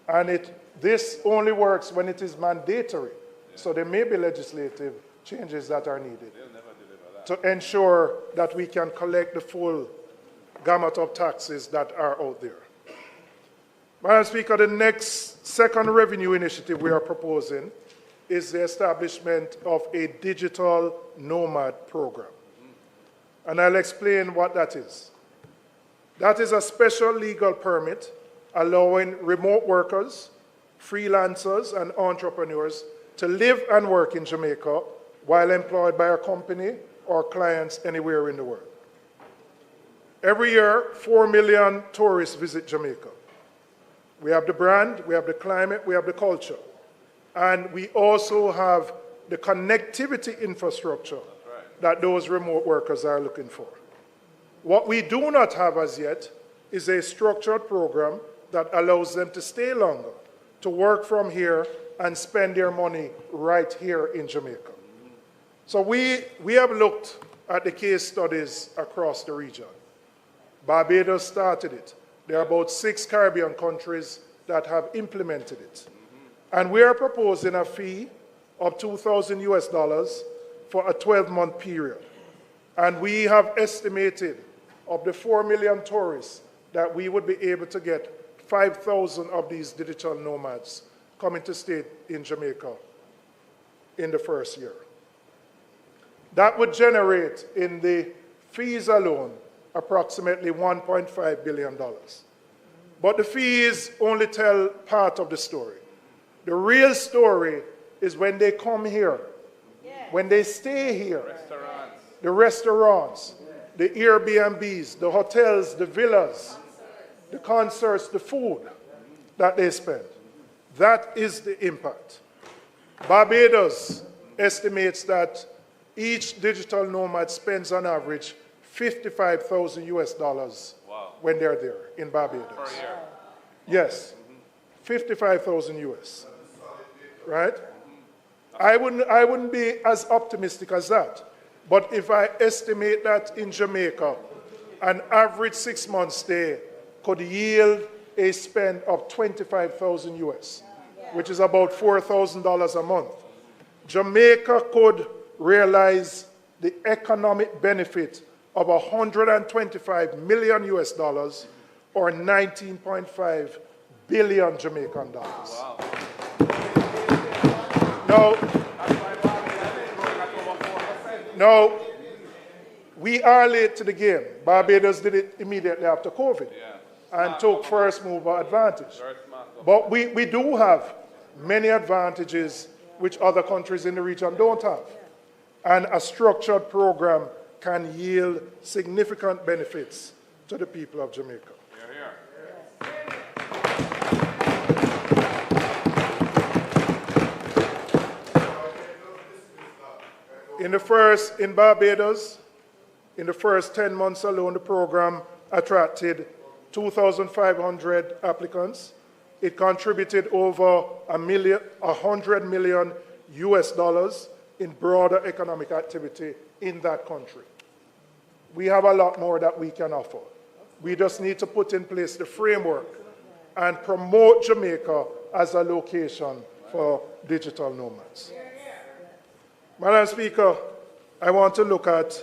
And this only works when it is mandatory. So there may be legislative changes that are needed to ensure that we can collect the full gamut of taxes that are out there. Madam Speaker, the next second revenue initiative we are proposing is the establishment of a digital nomad program. And I'll explain what that is. That is a special legal permit allowing remote workers, freelancers, and entrepreneurs to live and work in Jamaica while employed by a company or clients anywhere in the world. Every year, 4 million tourists visit Jamaica. We have the brand, we have the climate, we have the culture. And we also have the connectivity infrastructure that those remote workers are looking for. What we do not have as yet is a structured program that allows them to stay longer, to work from here and spend their money right here in Jamaica. So we have looked at the case studies across the region. Barbados started it. There are about 6 Caribbean countries that have implemented it. And we are proposing a fee of $2,000 for a 12-month period. And we have estimated of the 4 million tourists that we would be able to get 5,000 of these digital nomads coming to stay in Jamaica in the first year. That would generate in the fees alone approximately $1.5 billion. But the fees only tell part of the story. The real story is when they come here, when they stay here, the restaurants, the Airbnbs, the hotels, the villas, the concerts, the food that they spend. That is the impact. Barbados estimates that each digital nomad spends on average $55,000 when they're there in Barbados. Per year. Yes, 55,000 US, right? I wouldn't be as optimistic as that. But if I estimate that in Jamaica, an average 6-month stay could yield a spend of 25,000 US, which is about $4,000 a month. Jamaica could realize the economic benefit of 125 million US dollars or 19.5 billion Jamaican dollars. Wow. Now, we are late to the game. Barbados did it immediately after COVID and took first mover advantage. But we do have many advantages which other countries in the region don't have. And a structured program can yield significant benefits to the people of Jamaica. In Barbados, in the first 10 months alone, the program attracted 2,500 applicants. It contributed over $100 million US dollars in broader economic activity in that country. We have a lot more that we can offer. We just need to put in place the framework and promote Jamaica as a location for digital nomads. Madam Speaker, I want to look at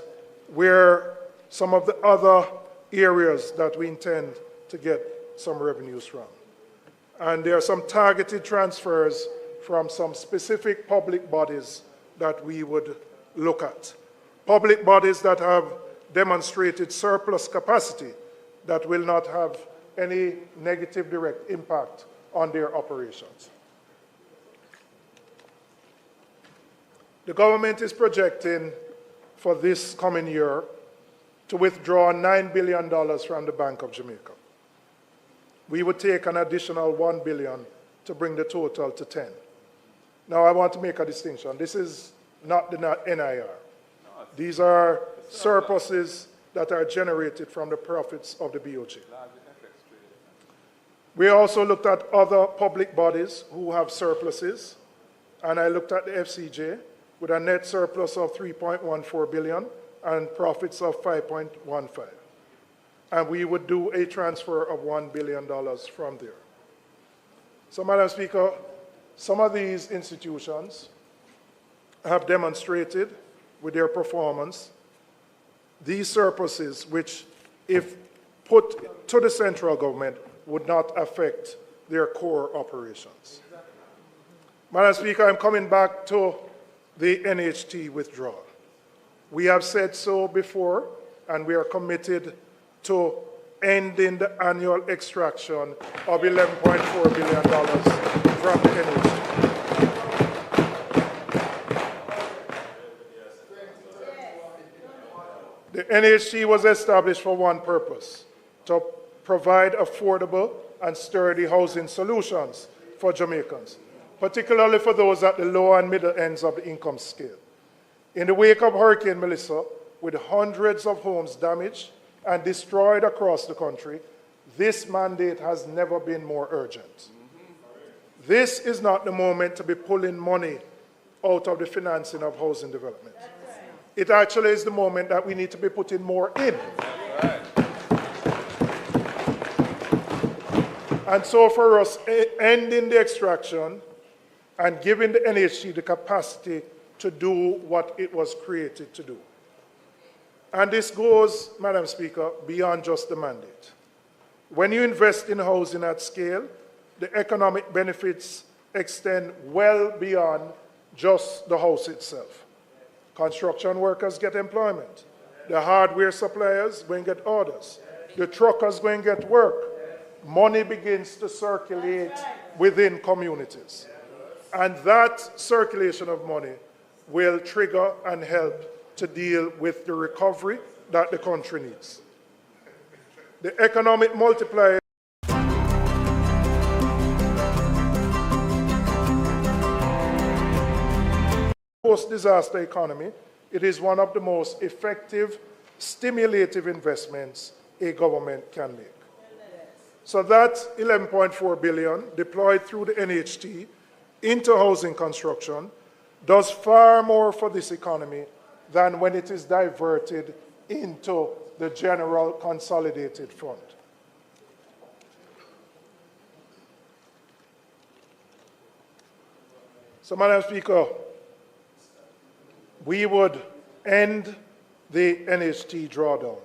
where some of the other areas that we intend to get some revenues from. And there are some targeted transfers from some specific public bodies that we would look at. Public bodies that have demonstrated surplus capacity that will not have any negative direct impact on their operations. The government is projecting for this coming year to withdraw $9 billion from the Bank of Jamaica. We would take an additional $1 billion to bring the total to 10. Now, I want to make a distinction. This is not the NIR. These are surpluses that are generated from the profits of the BOJ. We also looked at other public bodies who have surpluses, and I looked at the FCJ with a net surplus of $3.14 billion and profits of $5.15. And we would do a transfer of $1 billion from there. So, Madam Speaker, some of these institutions have demonstrated with their performance these surpluses, which, if put to the central government, would not affect their core operations. Madam Speaker, I'm coming back to the NHT withdrawal. We have said so before, and we are committed to ending the annual extraction of $11.4 billion from the NHT. The NHT was established for one purpose: to provide affordable and sturdy housing solutions for Jamaicans, particularly for those at the lower and middle ends of the income scale. In the wake of Hurricane Melissa, with hundreds of homes damaged and destroyed across the country, this mandate has never been more urgent. This is not the moment to be pulling money out of the financing of housing development. It actually is the moment that we need to be putting more in. And so for us, ending the extraction and giving the NHT the capacity to do what it was created to do. And this goes, Madam Speaker, beyond just the mandate. When you invest in housing at scale, the economic benefits extend well beyond just the house itself. Construction workers get employment. The hardware suppliers go and get orders. The truckers go and get work. Money begins to circulate within communities. And that circulation of money will trigger and help to deal with the recovery that the country needs. The economic multiplier post-disaster economy, it is one of the most effective, stimulative investments a government can make. So that $11.4 billion deployed through the NHT into housing construction does far more for this economy than when it is diverted into the general consolidated fund. So, Madam Speaker, we would end the NHT drawdown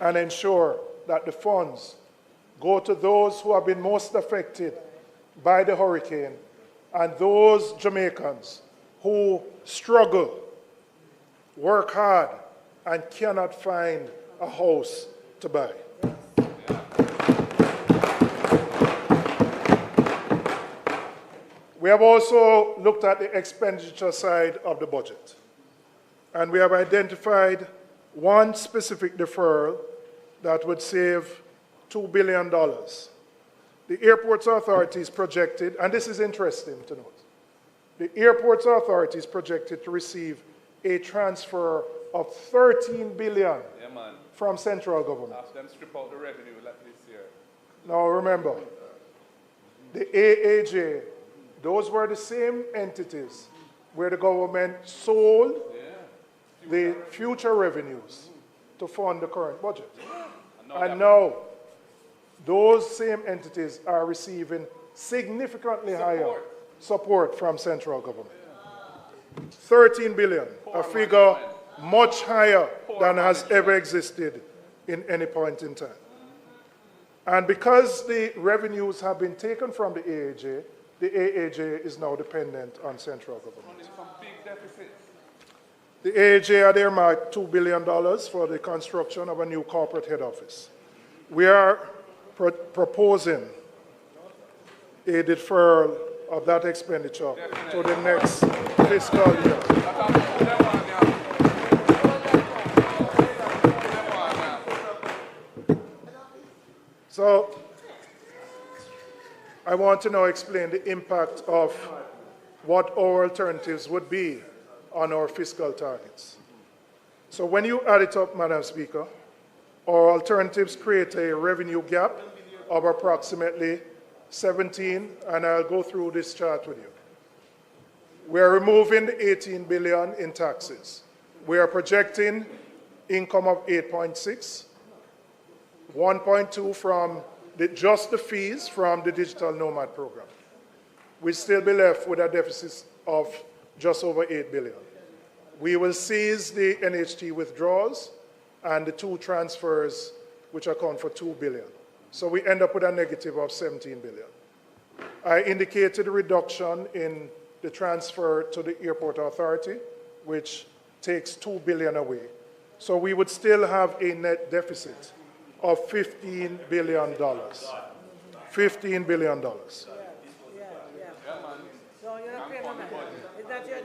and ensure that the funds go to those who have been most affected by the hurricane and those Jamaicans who struggle, work hard, and cannot find a house to buy. We have also looked at the expenditure side of the budget, and we have identified one specific deferral that would save $2 billion. The Airports Authority is projected, and this is interesting to note, the Airports Authority is projected to receive a transfer of $13 billion from central government. After them strip out the revenue like this year. Now remember, the AAJ, those were the same entities where the government sold the future revenues to fund the current budget. And now, those same entities are receiving significantly higher support from central government. 13 billion, a figure much higher than has ever existed in any point in time. And because the revenues have been taken from the AAJ is now dependent on central government. The AAJ had earmarked $2 billion for the construction of a new corporate head office. We are proposing a deferral of that expenditure to the next fiscal year. So, I want to now explain the impact of what our alternatives would be on our fiscal targets. So when you add it up, Madam Speaker, our alternatives create a revenue gap of approximately 17, and I'll go through this chart with you. We are removing the 18 billion in taxes. We are projecting income of 8.6, 1.2 from just the fees from the digital nomad program. We'll still be left with a deficit of just over 8 billion. We will seize the NHT withdrawals and the 2 transfers, which account for 2 billion. So we end up with a negative of 17 billion. I indicated a reduction in the transfer to the airport authority, which takes 2 billion away. So we would still have a net deficit of $15 billion. $15 billion.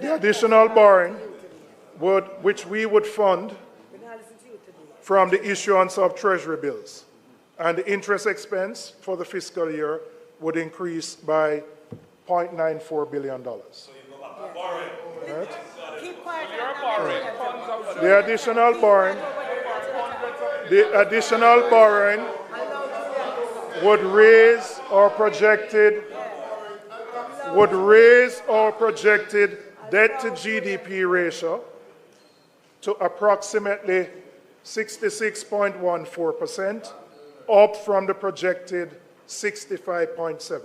The additional borrowing, which we would fund from the issuance of treasury bills, and the interest expense for the fiscal year would increase by $0.94 billion. Right? The additional borrowing would raise our projected debt to GDP ratio to approximately 66.14%, up from the projected 65.7%,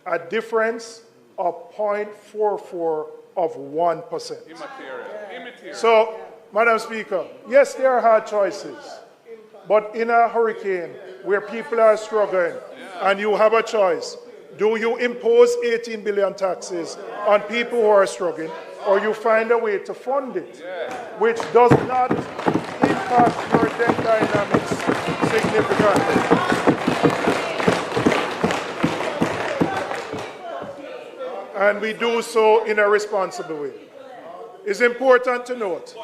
a difference of 0.44 of 1%. Immaterial. So, Madam Speaker, yes, there are hard choices, but in a hurricane where people are struggling and you have a choice, do you impose 18 billion taxes on people who are struggling, or you find a way to fund it, which does not impact your debt dynamics significantly? And we do so in a responsible way. It's important to note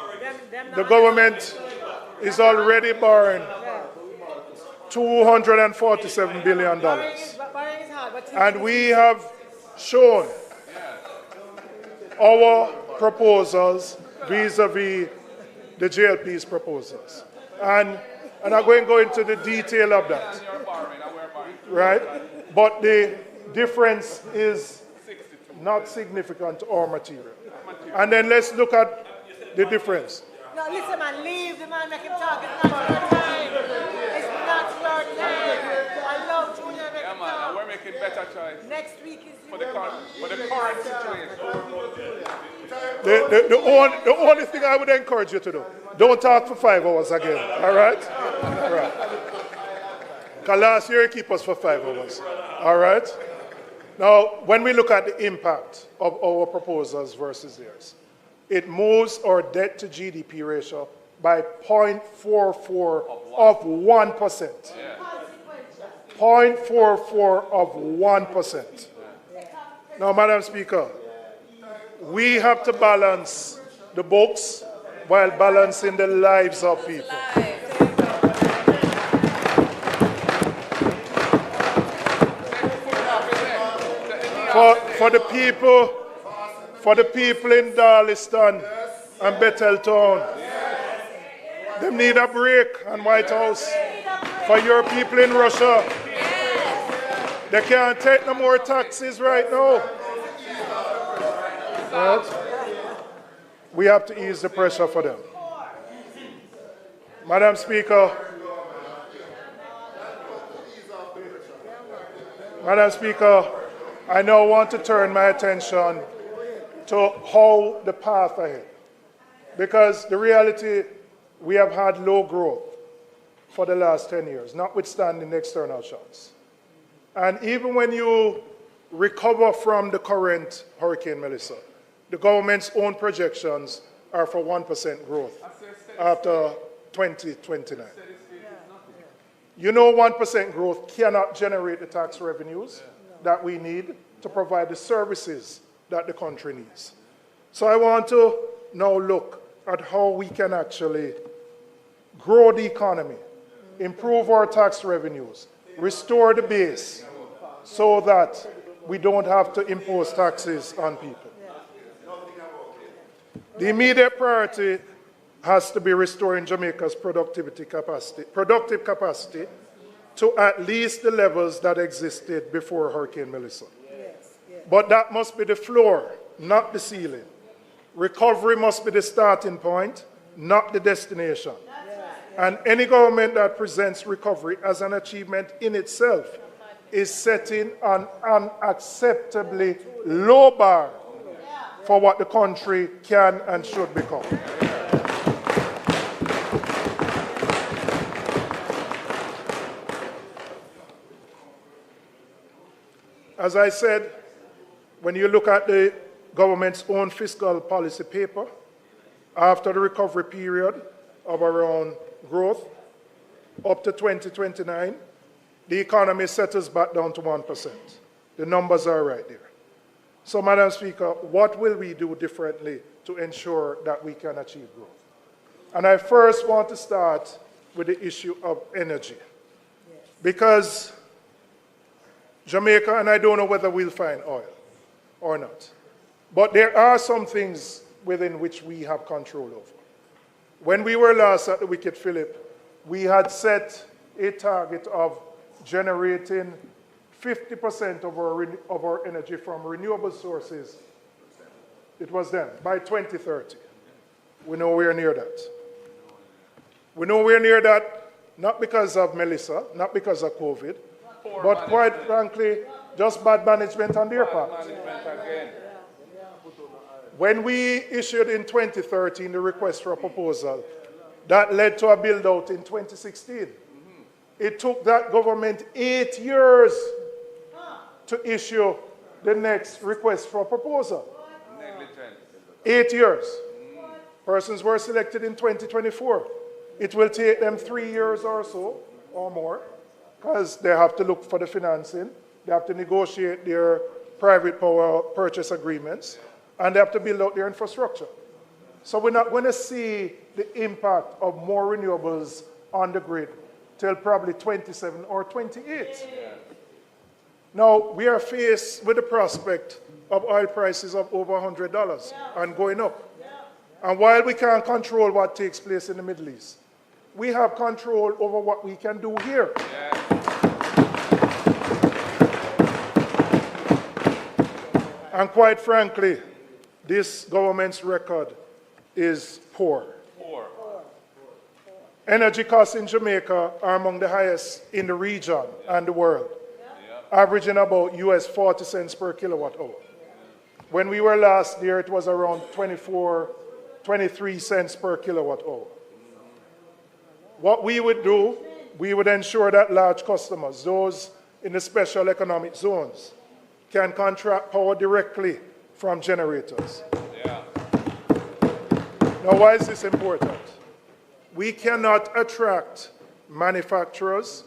the government is already borrowing $247 billion. And we have shown our proposals vis-a-vis the JLP's proposals. And I'm going to go into the detail of that. Right? But the difference is not significant or material. And then let's look at the difference. No, listen, man, leave the man, make him talk. It's not your time. It's not your time. I love Junior, make him talk. We're making better choice. Next week is for the current situation. The only thing I would encourage you to do, don't talk for 5 hours again, all right? All right. Because last year you keep us for 5 hours, all right? Now, when we look at the impact of our proposals versus theirs, it moves our debt to GDP ratio by 0.44 of 1%. 0.44 of 1%. Now, Madam Speaker, we have to balance the books while balancing the lives of people. For the people in Darliston and Betheltown, they need a break on White House. For your people in Russia, they can't take no more taxes right now. Right? We have to ease the pressure for them. Madam Speaker, I now want to turn my attention to how the path ahead. Because the reality, we have had low growth for the last 10 years, notwithstanding the external shocks. And even when you recover from the current Hurricane Melissa, the government's own projections are for 1% growth after 2029. You know 1% growth cannot generate the tax revenues that we need to provide the services that the country needs. So I want to now look at how we can actually grow the economy, improve our tax revenues, restore the base so that we don't have to impose taxes on people. The immediate priority has to be restoring Jamaica's productive capacity to at least the levels that existed before Hurricane Melissa. But that must be the floor, not the ceiling. Recovery must be the starting point, not the destination. And any government that presents recovery as an achievement in itself is setting an unacceptably low bar for what the country can and should become. As I said, when you look at the government's own fiscal policy paper, after the recovery period of around growth, up to 2029, the economy settles back down to 1%. The numbers are right there. So, Madam Speaker, what will we do differently to ensure that we can achieve growth? And I first want to start with the issue of energy. Because Jamaica, and I don't know whether we'll find oil or not, but there are some things within which we have control over. When we were last at the Wicked Philip, we had set a target of generating 50% of our energy from renewable sources. It was then, by 2030. We're nowhere near that. We're nowhere near that, not because of Melissa, not because of COVID, but quite frankly, just bad management on their part. When we issued in 2013 the request for a proposal, that led to a build-out in 2016. It took that government 8 years to issue the next request for a proposal. 8 years. Persons were selected in 2024. It will take them 3 years or so, or more, because they have to look for the financing, they have to negotiate their private power purchase agreements, and they have to build out their infrastructure. So we're not going to see the impact of more renewables on the grid till probably 27 or 28. Now, we are faced with the prospect of oil prices of over $100 and going up. And while we can't control what takes place in the Middle East, we have control over what we can do here. And quite frankly, this government's record is poor. Energy costs in Jamaica are among the highest in the region and the world, averaging about US 40 cents per kilowatt hour. When we were last there, it was around 23 cents per kilowatt hour. What we would do, we would ensure that large customers, those in the special economic zones, can contract power directly from generators. Now, why is this important? We cannot attract manufacturers,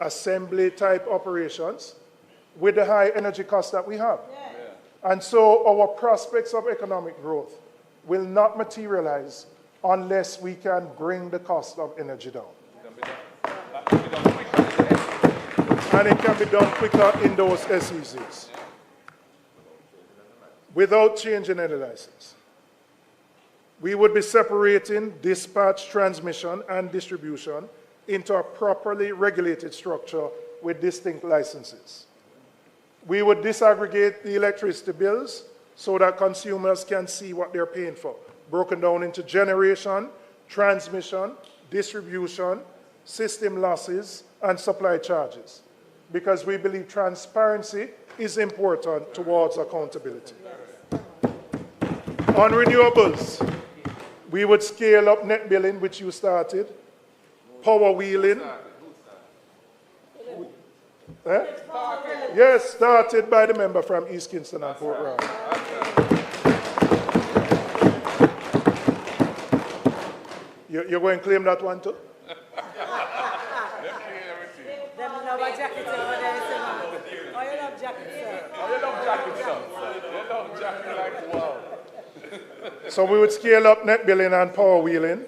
assembly-type operations with the high energy costs that we have. And so our prospects of economic growth will not materialize unless we can bring the cost of energy down. And it can be done quicker in those SEZs without changing any license. We would be separating dispatch, transmission, and distribution into a properly regulated structure with distinct licenses. We would disaggregate the electricity bills so that consumers can see what they're paying for, broken down into generation, transmission, distribution, system losses, and supply charges, because we believe transparency is important towards accountability. On renewables, we would scale up net billing, which you started, power wheeling. Yes, started by the member from East Kingston and Port Royal. You're going to claim that one too? Them love a jacket over there, sir. Oh, you love jackets, sir. Oh, you love jackets, sir. You love jackets like wow. So we would scale up net billing and power wheeling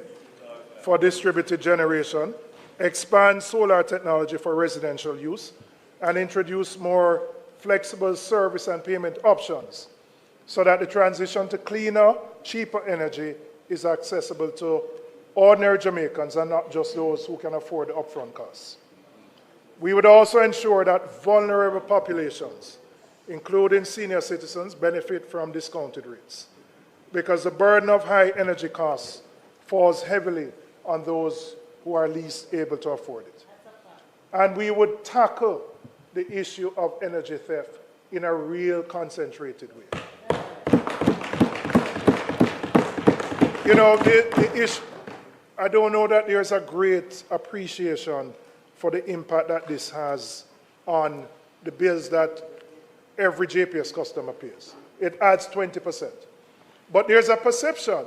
for distributed generation, expand solar technology for residential use, and introduce more flexible service and payment options so that the transition to cleaner, cheaper energy is accessible to ordinary Jamaicans and not just those who can afford the upfront costs. We would also ensure that vulnerable populations, including senior citizens, benefit from discounted rates, because the burden of high energy costs falls heavily on those who are least able to afford it. And we would tackle the issue of energy theft in a real concentrated way. You know, the issue, I don't know that there's a great appreciation for the impact that this has on the bills that every JPS customer pays. It adds 20%. But there's a perception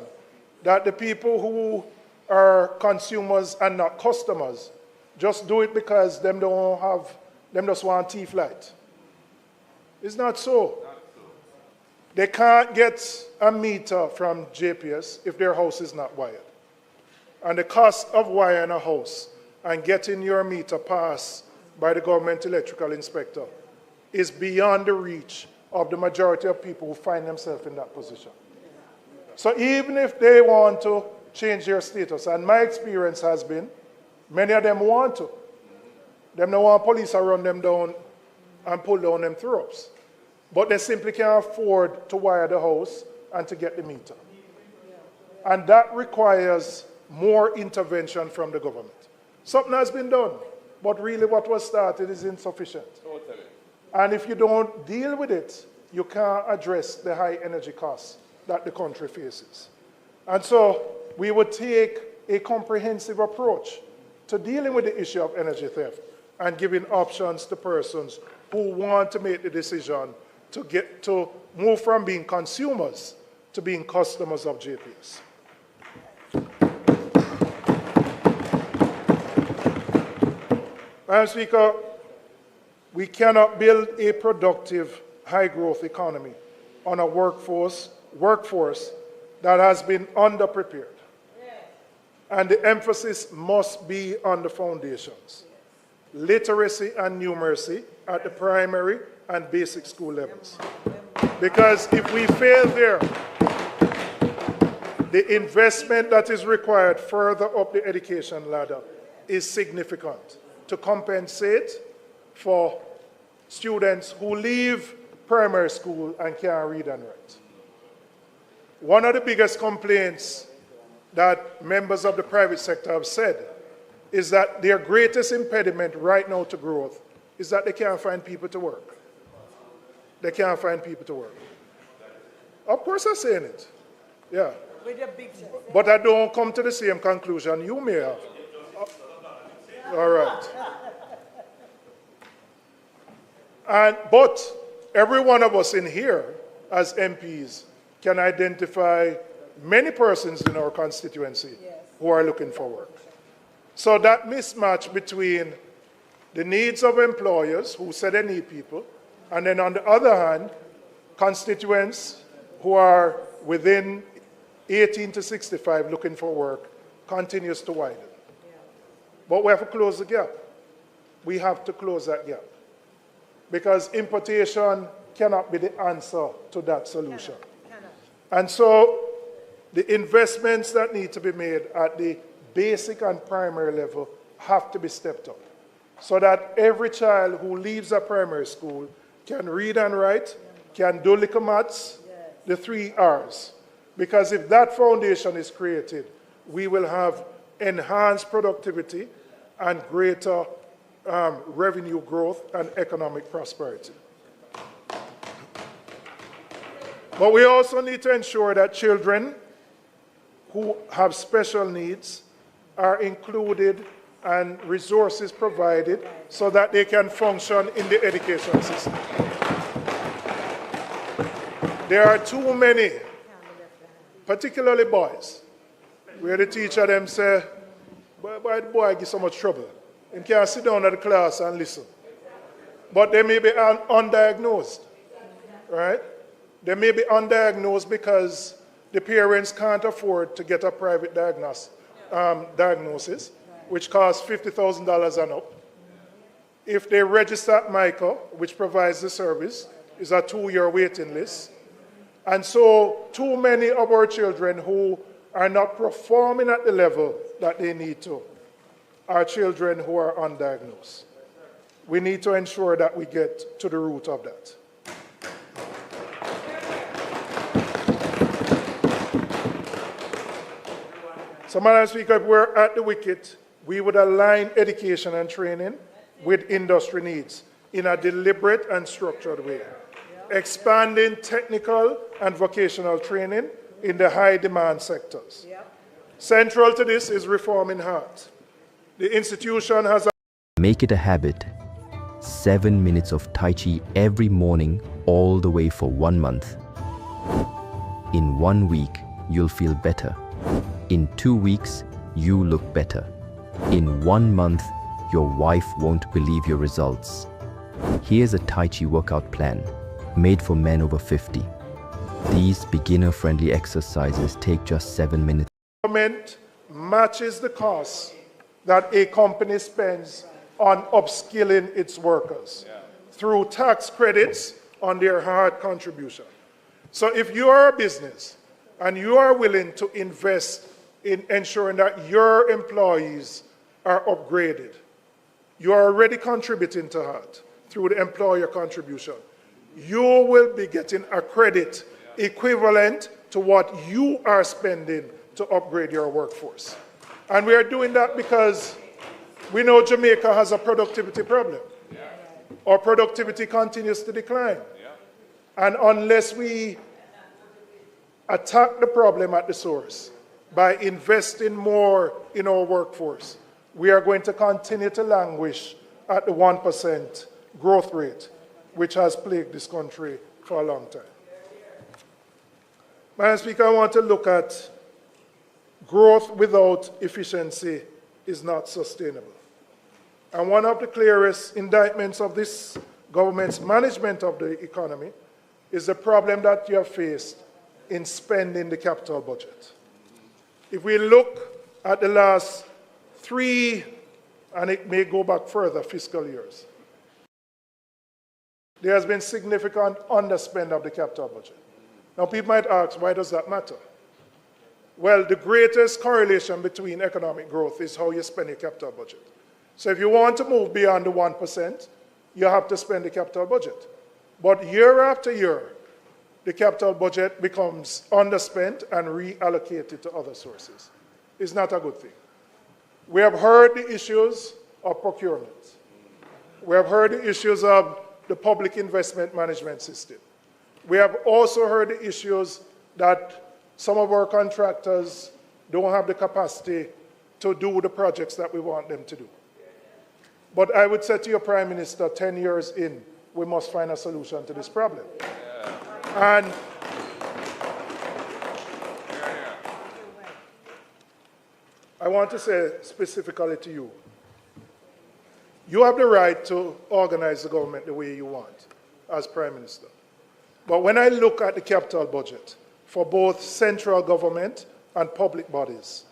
that the people who are consumers and not customers just do it because them just want tea flight. It's not so. They can't get a meter from JPS if their house is not wired. And the cost of wiring a house and getting your meter passed by the government electrical inspector is beyond the reach of the majority of people who find themselves in that position. So even if they want to change their status, and my experience has been, many of them want to. Them don't want police to run them down and pull down them throws. But they simply can't afford to wire the house and to get the meter. And that requires more intervention from the government. Something has been done, but really what was started is insufficient. Totally. And if you don't deal with it, you can't address the high energy costs that the country faces. And so we would take a comprehensive approach to dealing with the issue of energy theft and giving options to persons who want to make the decision to move from being consumers to being customers of JPS. Madam Speaker, we cannot build a productive, high-growth economy on a workforce that has been underprepared. And the emphasis must be on the foundations, literacy and numeracy at the primary and basic school levels. Because if we fail there, the investment that is required further up the education ladder is significant to compensate for students who leave primary school and can't read and write. One of the biggest complaints that members of the private sector have said is that their greatest impediment right now to growth is that they can't find people to work. They can't find people to work. Of course I'm saying it, yeah. But I don't come to the same conclusion you may have. All right. But every one of us in here as MPs can identify many persons in our constituency who are looking for work. So that mismatch between the needs of employers who say they need people, and then on the other hand, constituents who are within 18 to 65 looking for work continues to widen. But we have to close the gap. We have to close that gap. Because importation cannot be the answer to that solution. And so the investments that need to be made at the basic and primary level have to be stepped up so that every child who leaves a primary school can read and write, can do little maths, the 3 R's. Because if that foundation is created, we will have enhanced productivity and greater revenue growth and economic prosperity. But we also need to ensure that children who have special needs are included and resources provided so that they can function in the education system. There are too many, particularly boys, where the teacher them say, why the boy give so much trouble? He can't sit down at the class and listen. But they may be undiagnosed, right? They may be undiagnosed because the parents can't afford to get a private diagnosis, which costs $50,000 and up. If they register at MICA, which provides the service, is a 2-year waiting list. And so too many of our children who are not performing at the level that they need to are children who are undiagnosed. We need to ensure that we get to the root of that. So, Madam Speaker, if we're at the wicket, we would align education and training with industry needs in a deliberate and structured way, expanding technical and vocational training in the high-demand sectors. Central to this is reforming heart. The institution has a... Make it a habit. 7 minutes of Tai Chi every morning, all the way for 1 month. In 1 week, you'll feel better. In 2 weeks, you look better. In 1 month, your wife won't believe your results. Here's a Tai Chi workout plan, made for men over 50. These beginner-friendly exercises take just 7 minutes. Government matches the cost that a company spends on upskilling its workers through tax credits on their hard contribution. So if you are a business and you are willing to invest in ensuring that your employees are upgraded, you are already contributing to HART through the employer contribution. You will be getting a credit equivalent to what you are spending to upgrade your workforce. And we are doing that because we know Jamaica has a productivity problem. Our productivity continues to decline. And unless we attack the problem at the source by investing more in our workforce, we are going to continue to languish at the 1% growth rate, which has plagued this country for a long time. Madam Speaker, I want to look at growth without efficiency is not sustainable. And one of the clearest indictments of this government's management of the economy is the problem that you have faced in spending the capital budget. If we look at the last 3, and it may go back further, fiscal years, there has been significant underspend of the capital budget. Now, people might ask, why does that matter? Well, the greatest correlation between economic growth is how you spend your capital budget. So if you want to move beyond the 1%, you have to spend the capital budget. But year after year, the capital budget becomes underspent and reallocated to other sources. It's not a good thing. We have heard the issues of procurement. We have heard the issues of the public investment management system. We have also heard the issues that some of our contractors don't have the capacity to do the projects that we want them to do. But I would say to your Prime Minister, 10 years in, we must find a solution to this problem. And I want to say specifically to you, you have the right to organize the government the way you want as Prime Minister. But when I look at the capital budget for both central government and public bodies,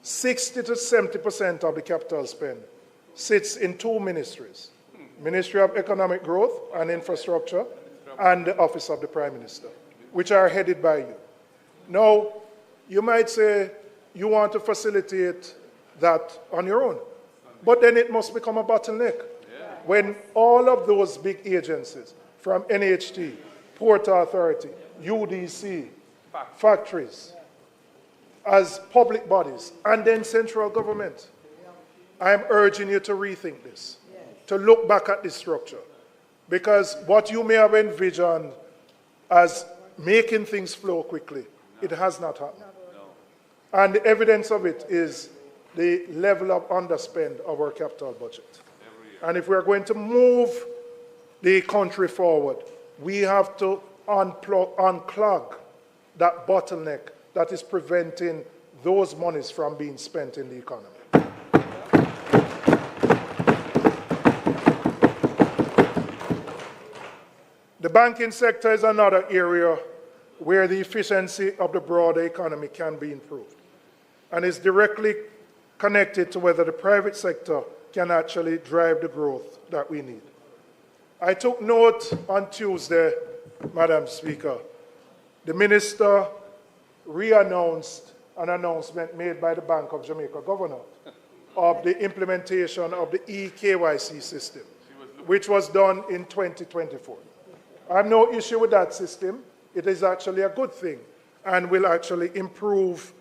60 to 70% of the capital spend sits in 2 ministries, Ministry of Economic Growth and Infrastructure and the Office of the Prime Minister, which are headed by you. Now, you might say you want to facilitate that on your own, but then it must become a bottleneck. When all of those big agencies, from NHT, Port Authority, UDC, factories, as public bodies, and then central government, I am urging you to rethink this, to look back at this structure. Because what you may have envisioned as making things flow quickly. It has not happened. And the evidence of it is the level of underspend of our capital budget. And if we're going to move the country forward, we have to unclog that bottleneck that is preventing those monies from being spent in the economy. The banking sector is another area where the efficiency of the broader economy can be improved, and is directly connected to whether the private sector can actually drive the growth that we need. I took note on Tuesday, Madam Speaker, the Minister re-announced an announcement made by the Bank of Jamaica Governor of the implementation of the e-KYC system, which was done in 2024. I have no issue with that system. It is actually a good thing and will actually improve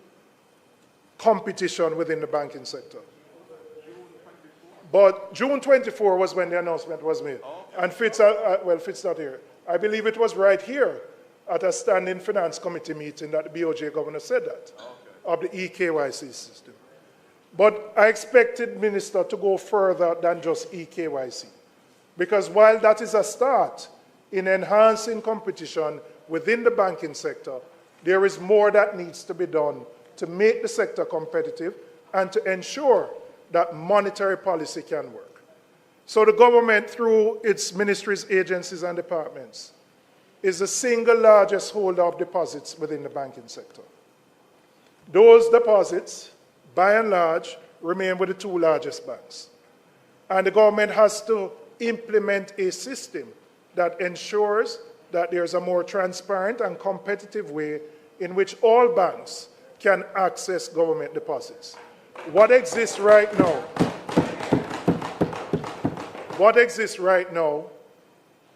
competition within the banking sector. But June 24 was when the announcement was made. And Fitz not here. I believe it was right here at a standing finance committee meeting that the BOJ governor said that, of the e-KYC system. But I expected Minister to go further than just e-KYC. Because while that is a start in enhancing competition within the banking sector, there is more that needs to be done to make the sector competitive and to ensure that monetary policy can work. So the government, through its ministries, agencies, and departments, is the single largest holder of deposits within the banking sector. Those deposits, by and large, remain with the two largest banks. And the government has to implement a system that ensures that there's a more transparent and competitive way in which all banks can access government deposits. What exists right now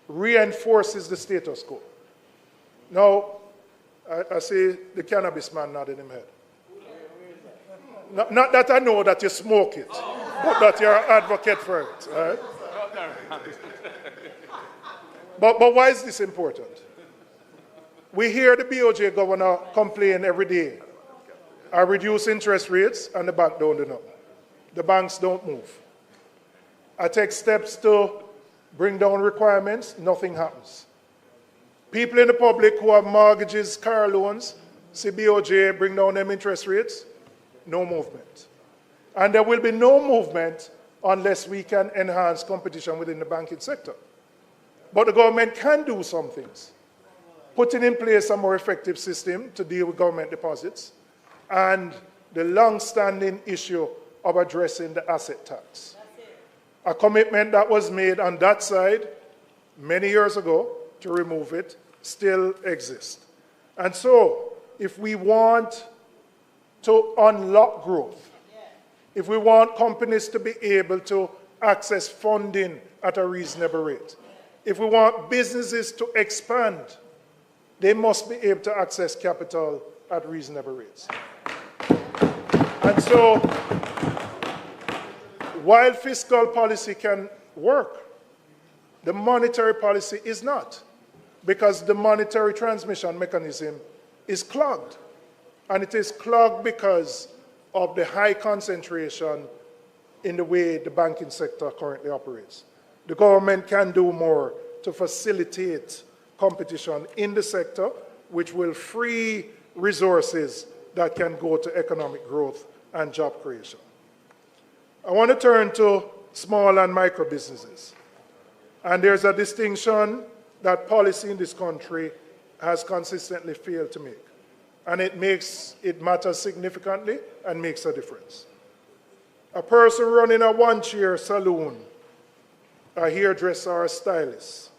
reinforces the status quo. Now, I see the cannabis man nodding his head. Not that I know that you smoke it, but that you're an advocate for it. Right? But why is this important? We hear the BOJ governor complain every day. I reduce interest rates and the bank don't do nothing. The banks don't move. I take steps to bring down requirements, nothing happens. People in the public who have mortgages, car loans, see BOJ bring down them interest rates, no movement. And there will be no movement unless we can enhance competition within the banking sector. But the government can do some things. Putting in place a more effective system to deal with government deposits and the long-standing issue of addressing the asset tax. A commitment that was made on that side many years ago to remove it still exists. And so, if we want to unlock growth, if we want companies to be able to access funding at a reasonable rate, if we want businesses to expand, they must be able to access capital at reasonable rates. And so, while fiscal policy can work, the monetary policy is not, because the monetary transmission mechanism is clogged. And it is clogged because of the high concentration in the way the banking sector currently operates. The government can do more to facilitate competition in the sector, which will free resources that can go to economic growth and job creation. I want to turn to small and micro businesses. And there's a distinction that policy in this country has consistently failed to make. And it matters significantly and makes a difference. A person running a one-chair salon, a hairdresser or a stylist,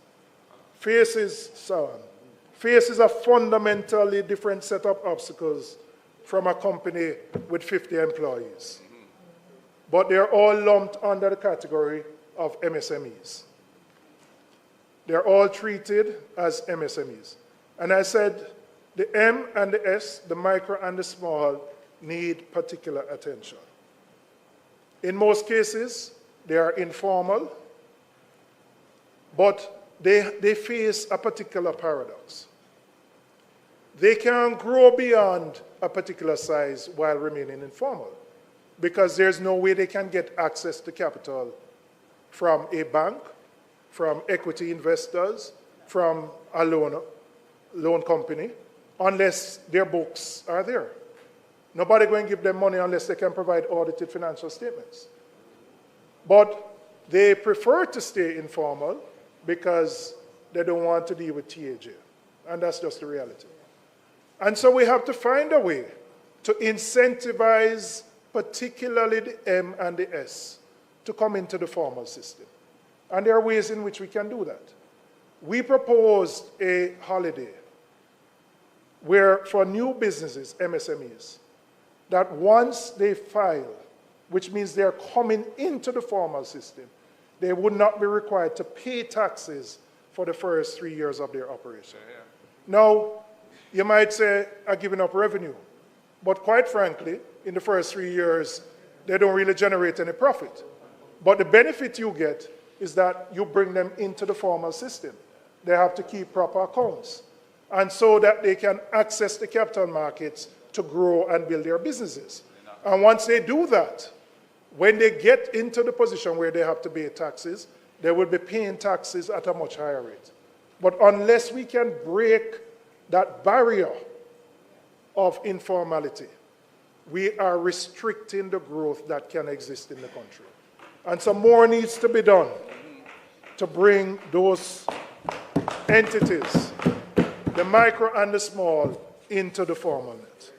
faces a fundamentally different set of obstacles from a company with 50 employees. But they're all lumped under the category of MSMEs. They're all treated as MSMEs. And I said the M and the S, the micro and the small, need particular attention. In most cases, they are informal, but they face a particular paradox. they can't grow beyond a particular size while remaining informal, because there's no way they can get access to capital from a bank, from equity investors, from a loan company, unless their books are there. Nobody going to give them money unless they can provide audited financial statements. But they prefer to stay informal because they don't want to deal with TAJ. And that's just the reality. And so we have to find a way to incentivize particularly the M and the S to come into the formal system. And there are ways in which we can do that. We proposed a holiday where for new businesses, MSMEs, that once they file, which means they're coming into the formal system, they would not be required to pay taxes for the first 3 years of their operation. Now, you might say, I'm giving up revenue. But quite frankly, in the first 3 years, they don't really generate any profit. But the benefit you get is that you bring them into the formal system. They have to keep proper accounts. And so that they can access the capital markets to grow and build their businesses. And once they do that, when they get into the position where they have to pay taxes, they will be paying taxes at a much higher rate. But unless we can break that barrier of informality, we are restricting the growth that can exist in the country. And some more needs to be done to bring those entities, the micro and the small, into the formal net.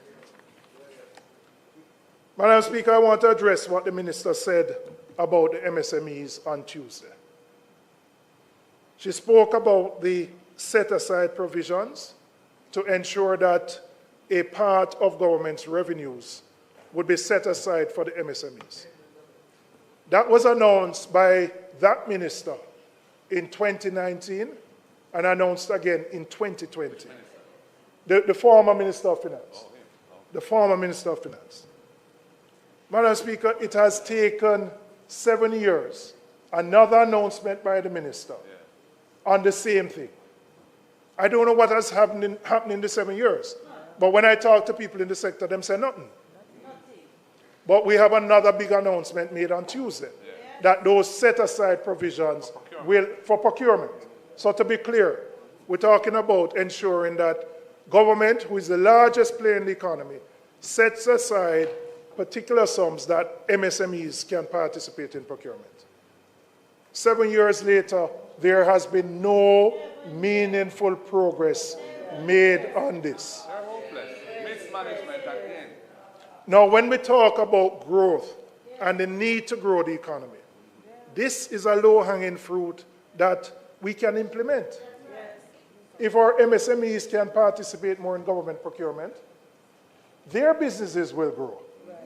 Madam Speaker, I want to address what the Minister said about the MSMEs on Tuesday. She spoke about the set-aside provisions to ensure that a part of government's revenues would be set aside for the MSMEs. That was announced by that minister in 2019 and announced again in 2020. The former Minister of Finance. The former Minister of Finance. Madam Speaker, it has taken 7 years. Another announcement by the minister on the same thing. I don't know what has happened in the 7 years, but when I talk to people in the sector, them say nothing. But we have another big announcement made on Tuesday, that those set-aside provisions will, for procurement. So to be clear, we're talking about ensuring that government, who is the largest player in the economy, sets aside particular sums that MSMEs can participate in procurement. 7 years later, there has been no meaningful progress made on this. They're hopeless. Mismanagement again. Now, when we talk about growth and the need to grow the economy, this is a low-hanging fruit that we can implement. If our MSMEs can participate more in government procurement, their businesses will grow.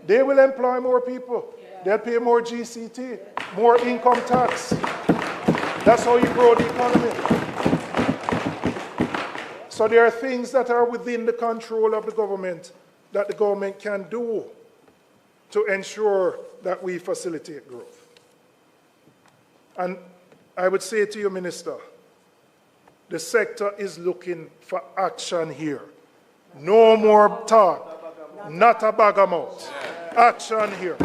They will employ more people. They'll pay more GCT, more income tax. That's how you grow the economy. So there are things that are within the control of the government that the government can do to ensure that we facilitate growth. And I would say to you, Minister, the sector is looking for action here. No more talk, not a bag of mouth. Action here.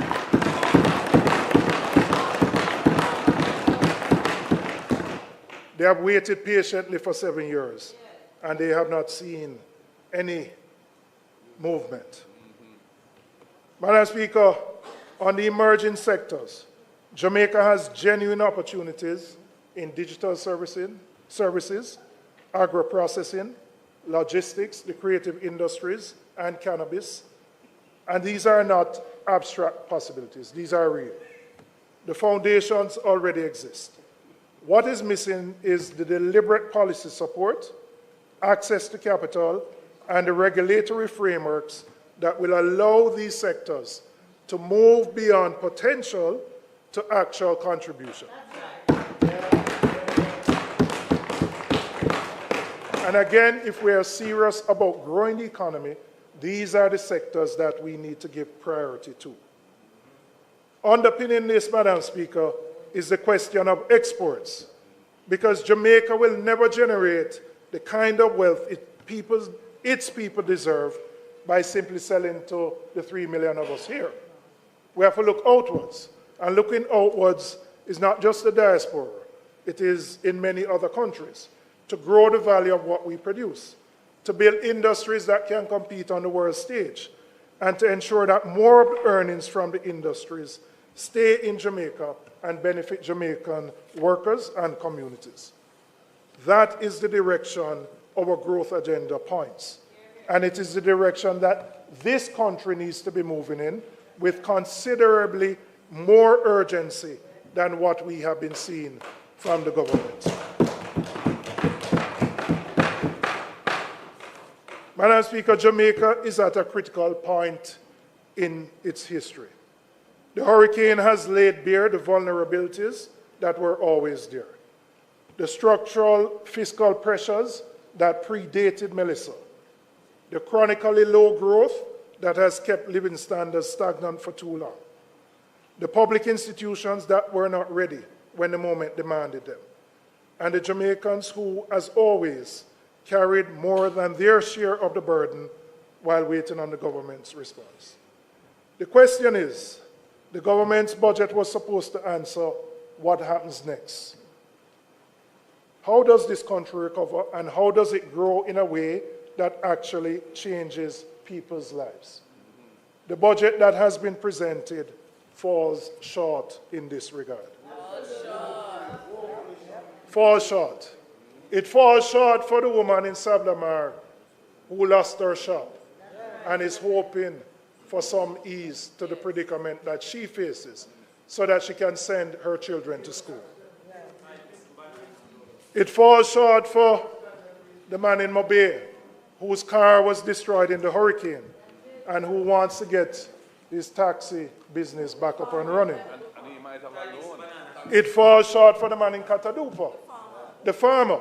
They have waited patiently for 7 years, and they have not seen any movement. Madam Speaker, on the emerging sectors, Jamaica has genuine opportunities in digital services, agro-processing, logistics, the creative industries, and cannabis. And these are not abstract possibilities. These are real. The foundations already exist. What is missing is the deliberate policy support, access to capital, and the regulatory frameworks that will allow these sectors to move beyond potential to actual contribution. And again, if we are serious about growing the economy, these are the sectors that we need to give priority to. Underpinning this, Madam Speaker, is the question of exports, because Jamaica will never generate the kind of wealth its people deserve by simply selling to the 3 million of us here. We have to look outwards. And looking outwards is not just the diaspora. It is in many other countries, to grow the value of what we produce, to build industries that can compete on the world stage, and to ensure that more of the earnings from the industries stay in Jamaica and benefit Jamaican workers and communities. That is the direction our growth agenda points. And it is the direction that this country needs to be moving in with considerably more urgency than what we have been seeing from the government. Madam Speaker, Jamaica is at a critical point in its history. The hurricane has laid bare the vulnerabilities that were always there. The structural fiscal pressures that predated Melissa, the chronically low growth that has kept living standards stagnant for too long, the public institutions that were not ready when the moment demanded them, and the Jamaicans who, as always, carried more than their share of the burden while waiting on the government's response. The question is, the government's budget was supposed to answer what happens next. How does this country recover, and how does it grow in a way that actually changes people's lives? The budget that has been presented falls short in this regard. Falls short. It falls short for the woman in Sablamar who lost her shop and is hoping for some ease to the predicament that she faces so that she can send her children to school. It falls short for the man in Mobay whose car was destroyed in the hurricane and who wants to get his taxi business back up and running. It falls short for the man in Katadupa, the farmer,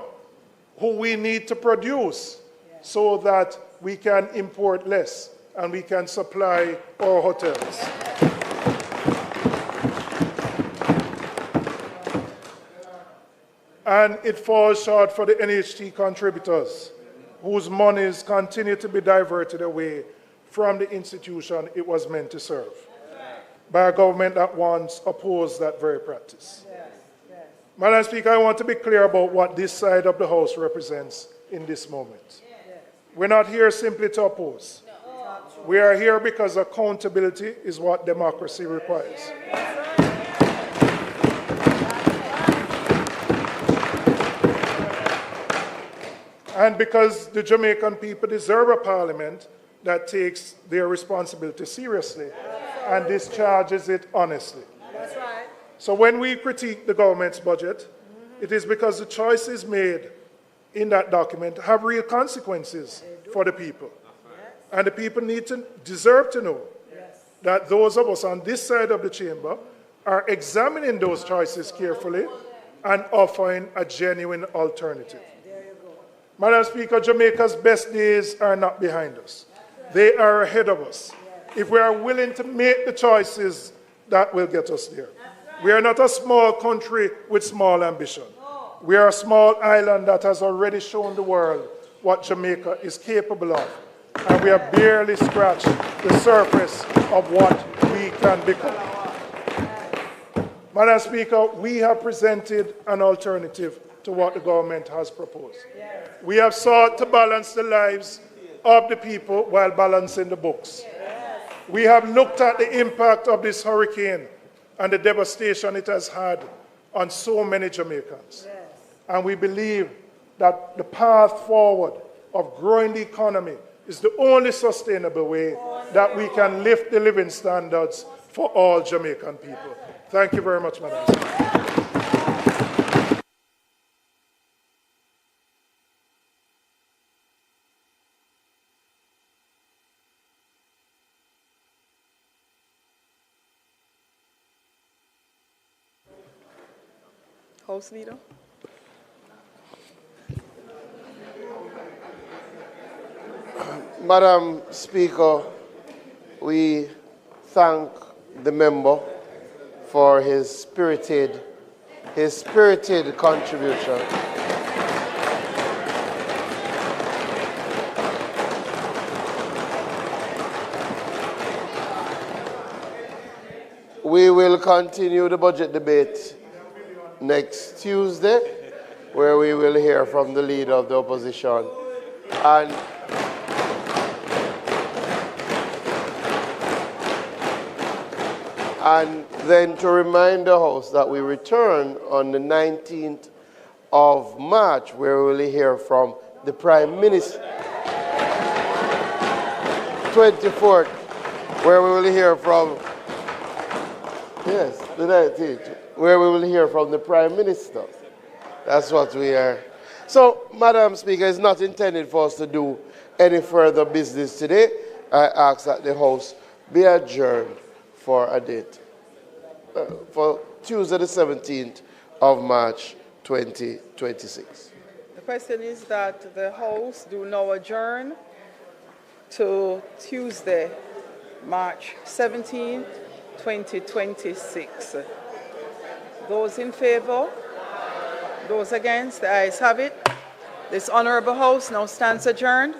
who we need to produce so that we can import less and we can supply our hotels. And it falls short for the NHT contributors, whose monies continue to be diverted away from the institution it was meant to serve by a government that once opposed that very practice. Madam Speaker, I want to be clear about what this side of the House represents in this moment. We're not here simply to oppose. We are here because accountability is what democracy requires. And because the Jamaican people deserve a parliament that takes their responsibility seriously and discharges it honestly. That's right. So when we critique the government's budget, it is because the choices made in that document have real consequences for the people. And the people deserve to know that those of us on this side of the chamber are examining those choices carefully and offering a genuine alternative. Madam Speaker, Jamaica's best days are not behind us. They are ahead of us. If we are willing to make the choices that will get us there. We are not a small country with small ambition. We are a small island that has already shown the world what Jamaica is capable of. And we have barely scratched the surface of what we can become. Madam Speaker, we have presented an alternative to what the government has proposed. We have sought to balance the lives of the people while balancing the books. We have looked at the impact of this hurricane and the devastation it has had on so many Jamaicans. And we believe that the path forward of growing the economy is the only sustainable way that we can lift the living standards for all Jamaican people. Thank you very much, Madam Speaker. House Leader. Madam Speaker, we thank the member for his spirited contribution. we will continue the budget debate next Tuesday, where we will hear from the leader of the opposition. And then to remind the House that we return on the 19th of March, where we will hear from the Prime Minister. 24th, where we will hear from, yes, the 19th, where we will hear from the Prime Minister. That's what we are. So, Madam Speaker, it's not intended for us to do any further business today. I ask that the House be adjourned for a date, for Tuesday the 17th of March 2026. The question is that the House do now adjourn to Tuesday, March 17th, 2026. Those in favor? Those against? The ayes have it. This honorable House now stands adjourned.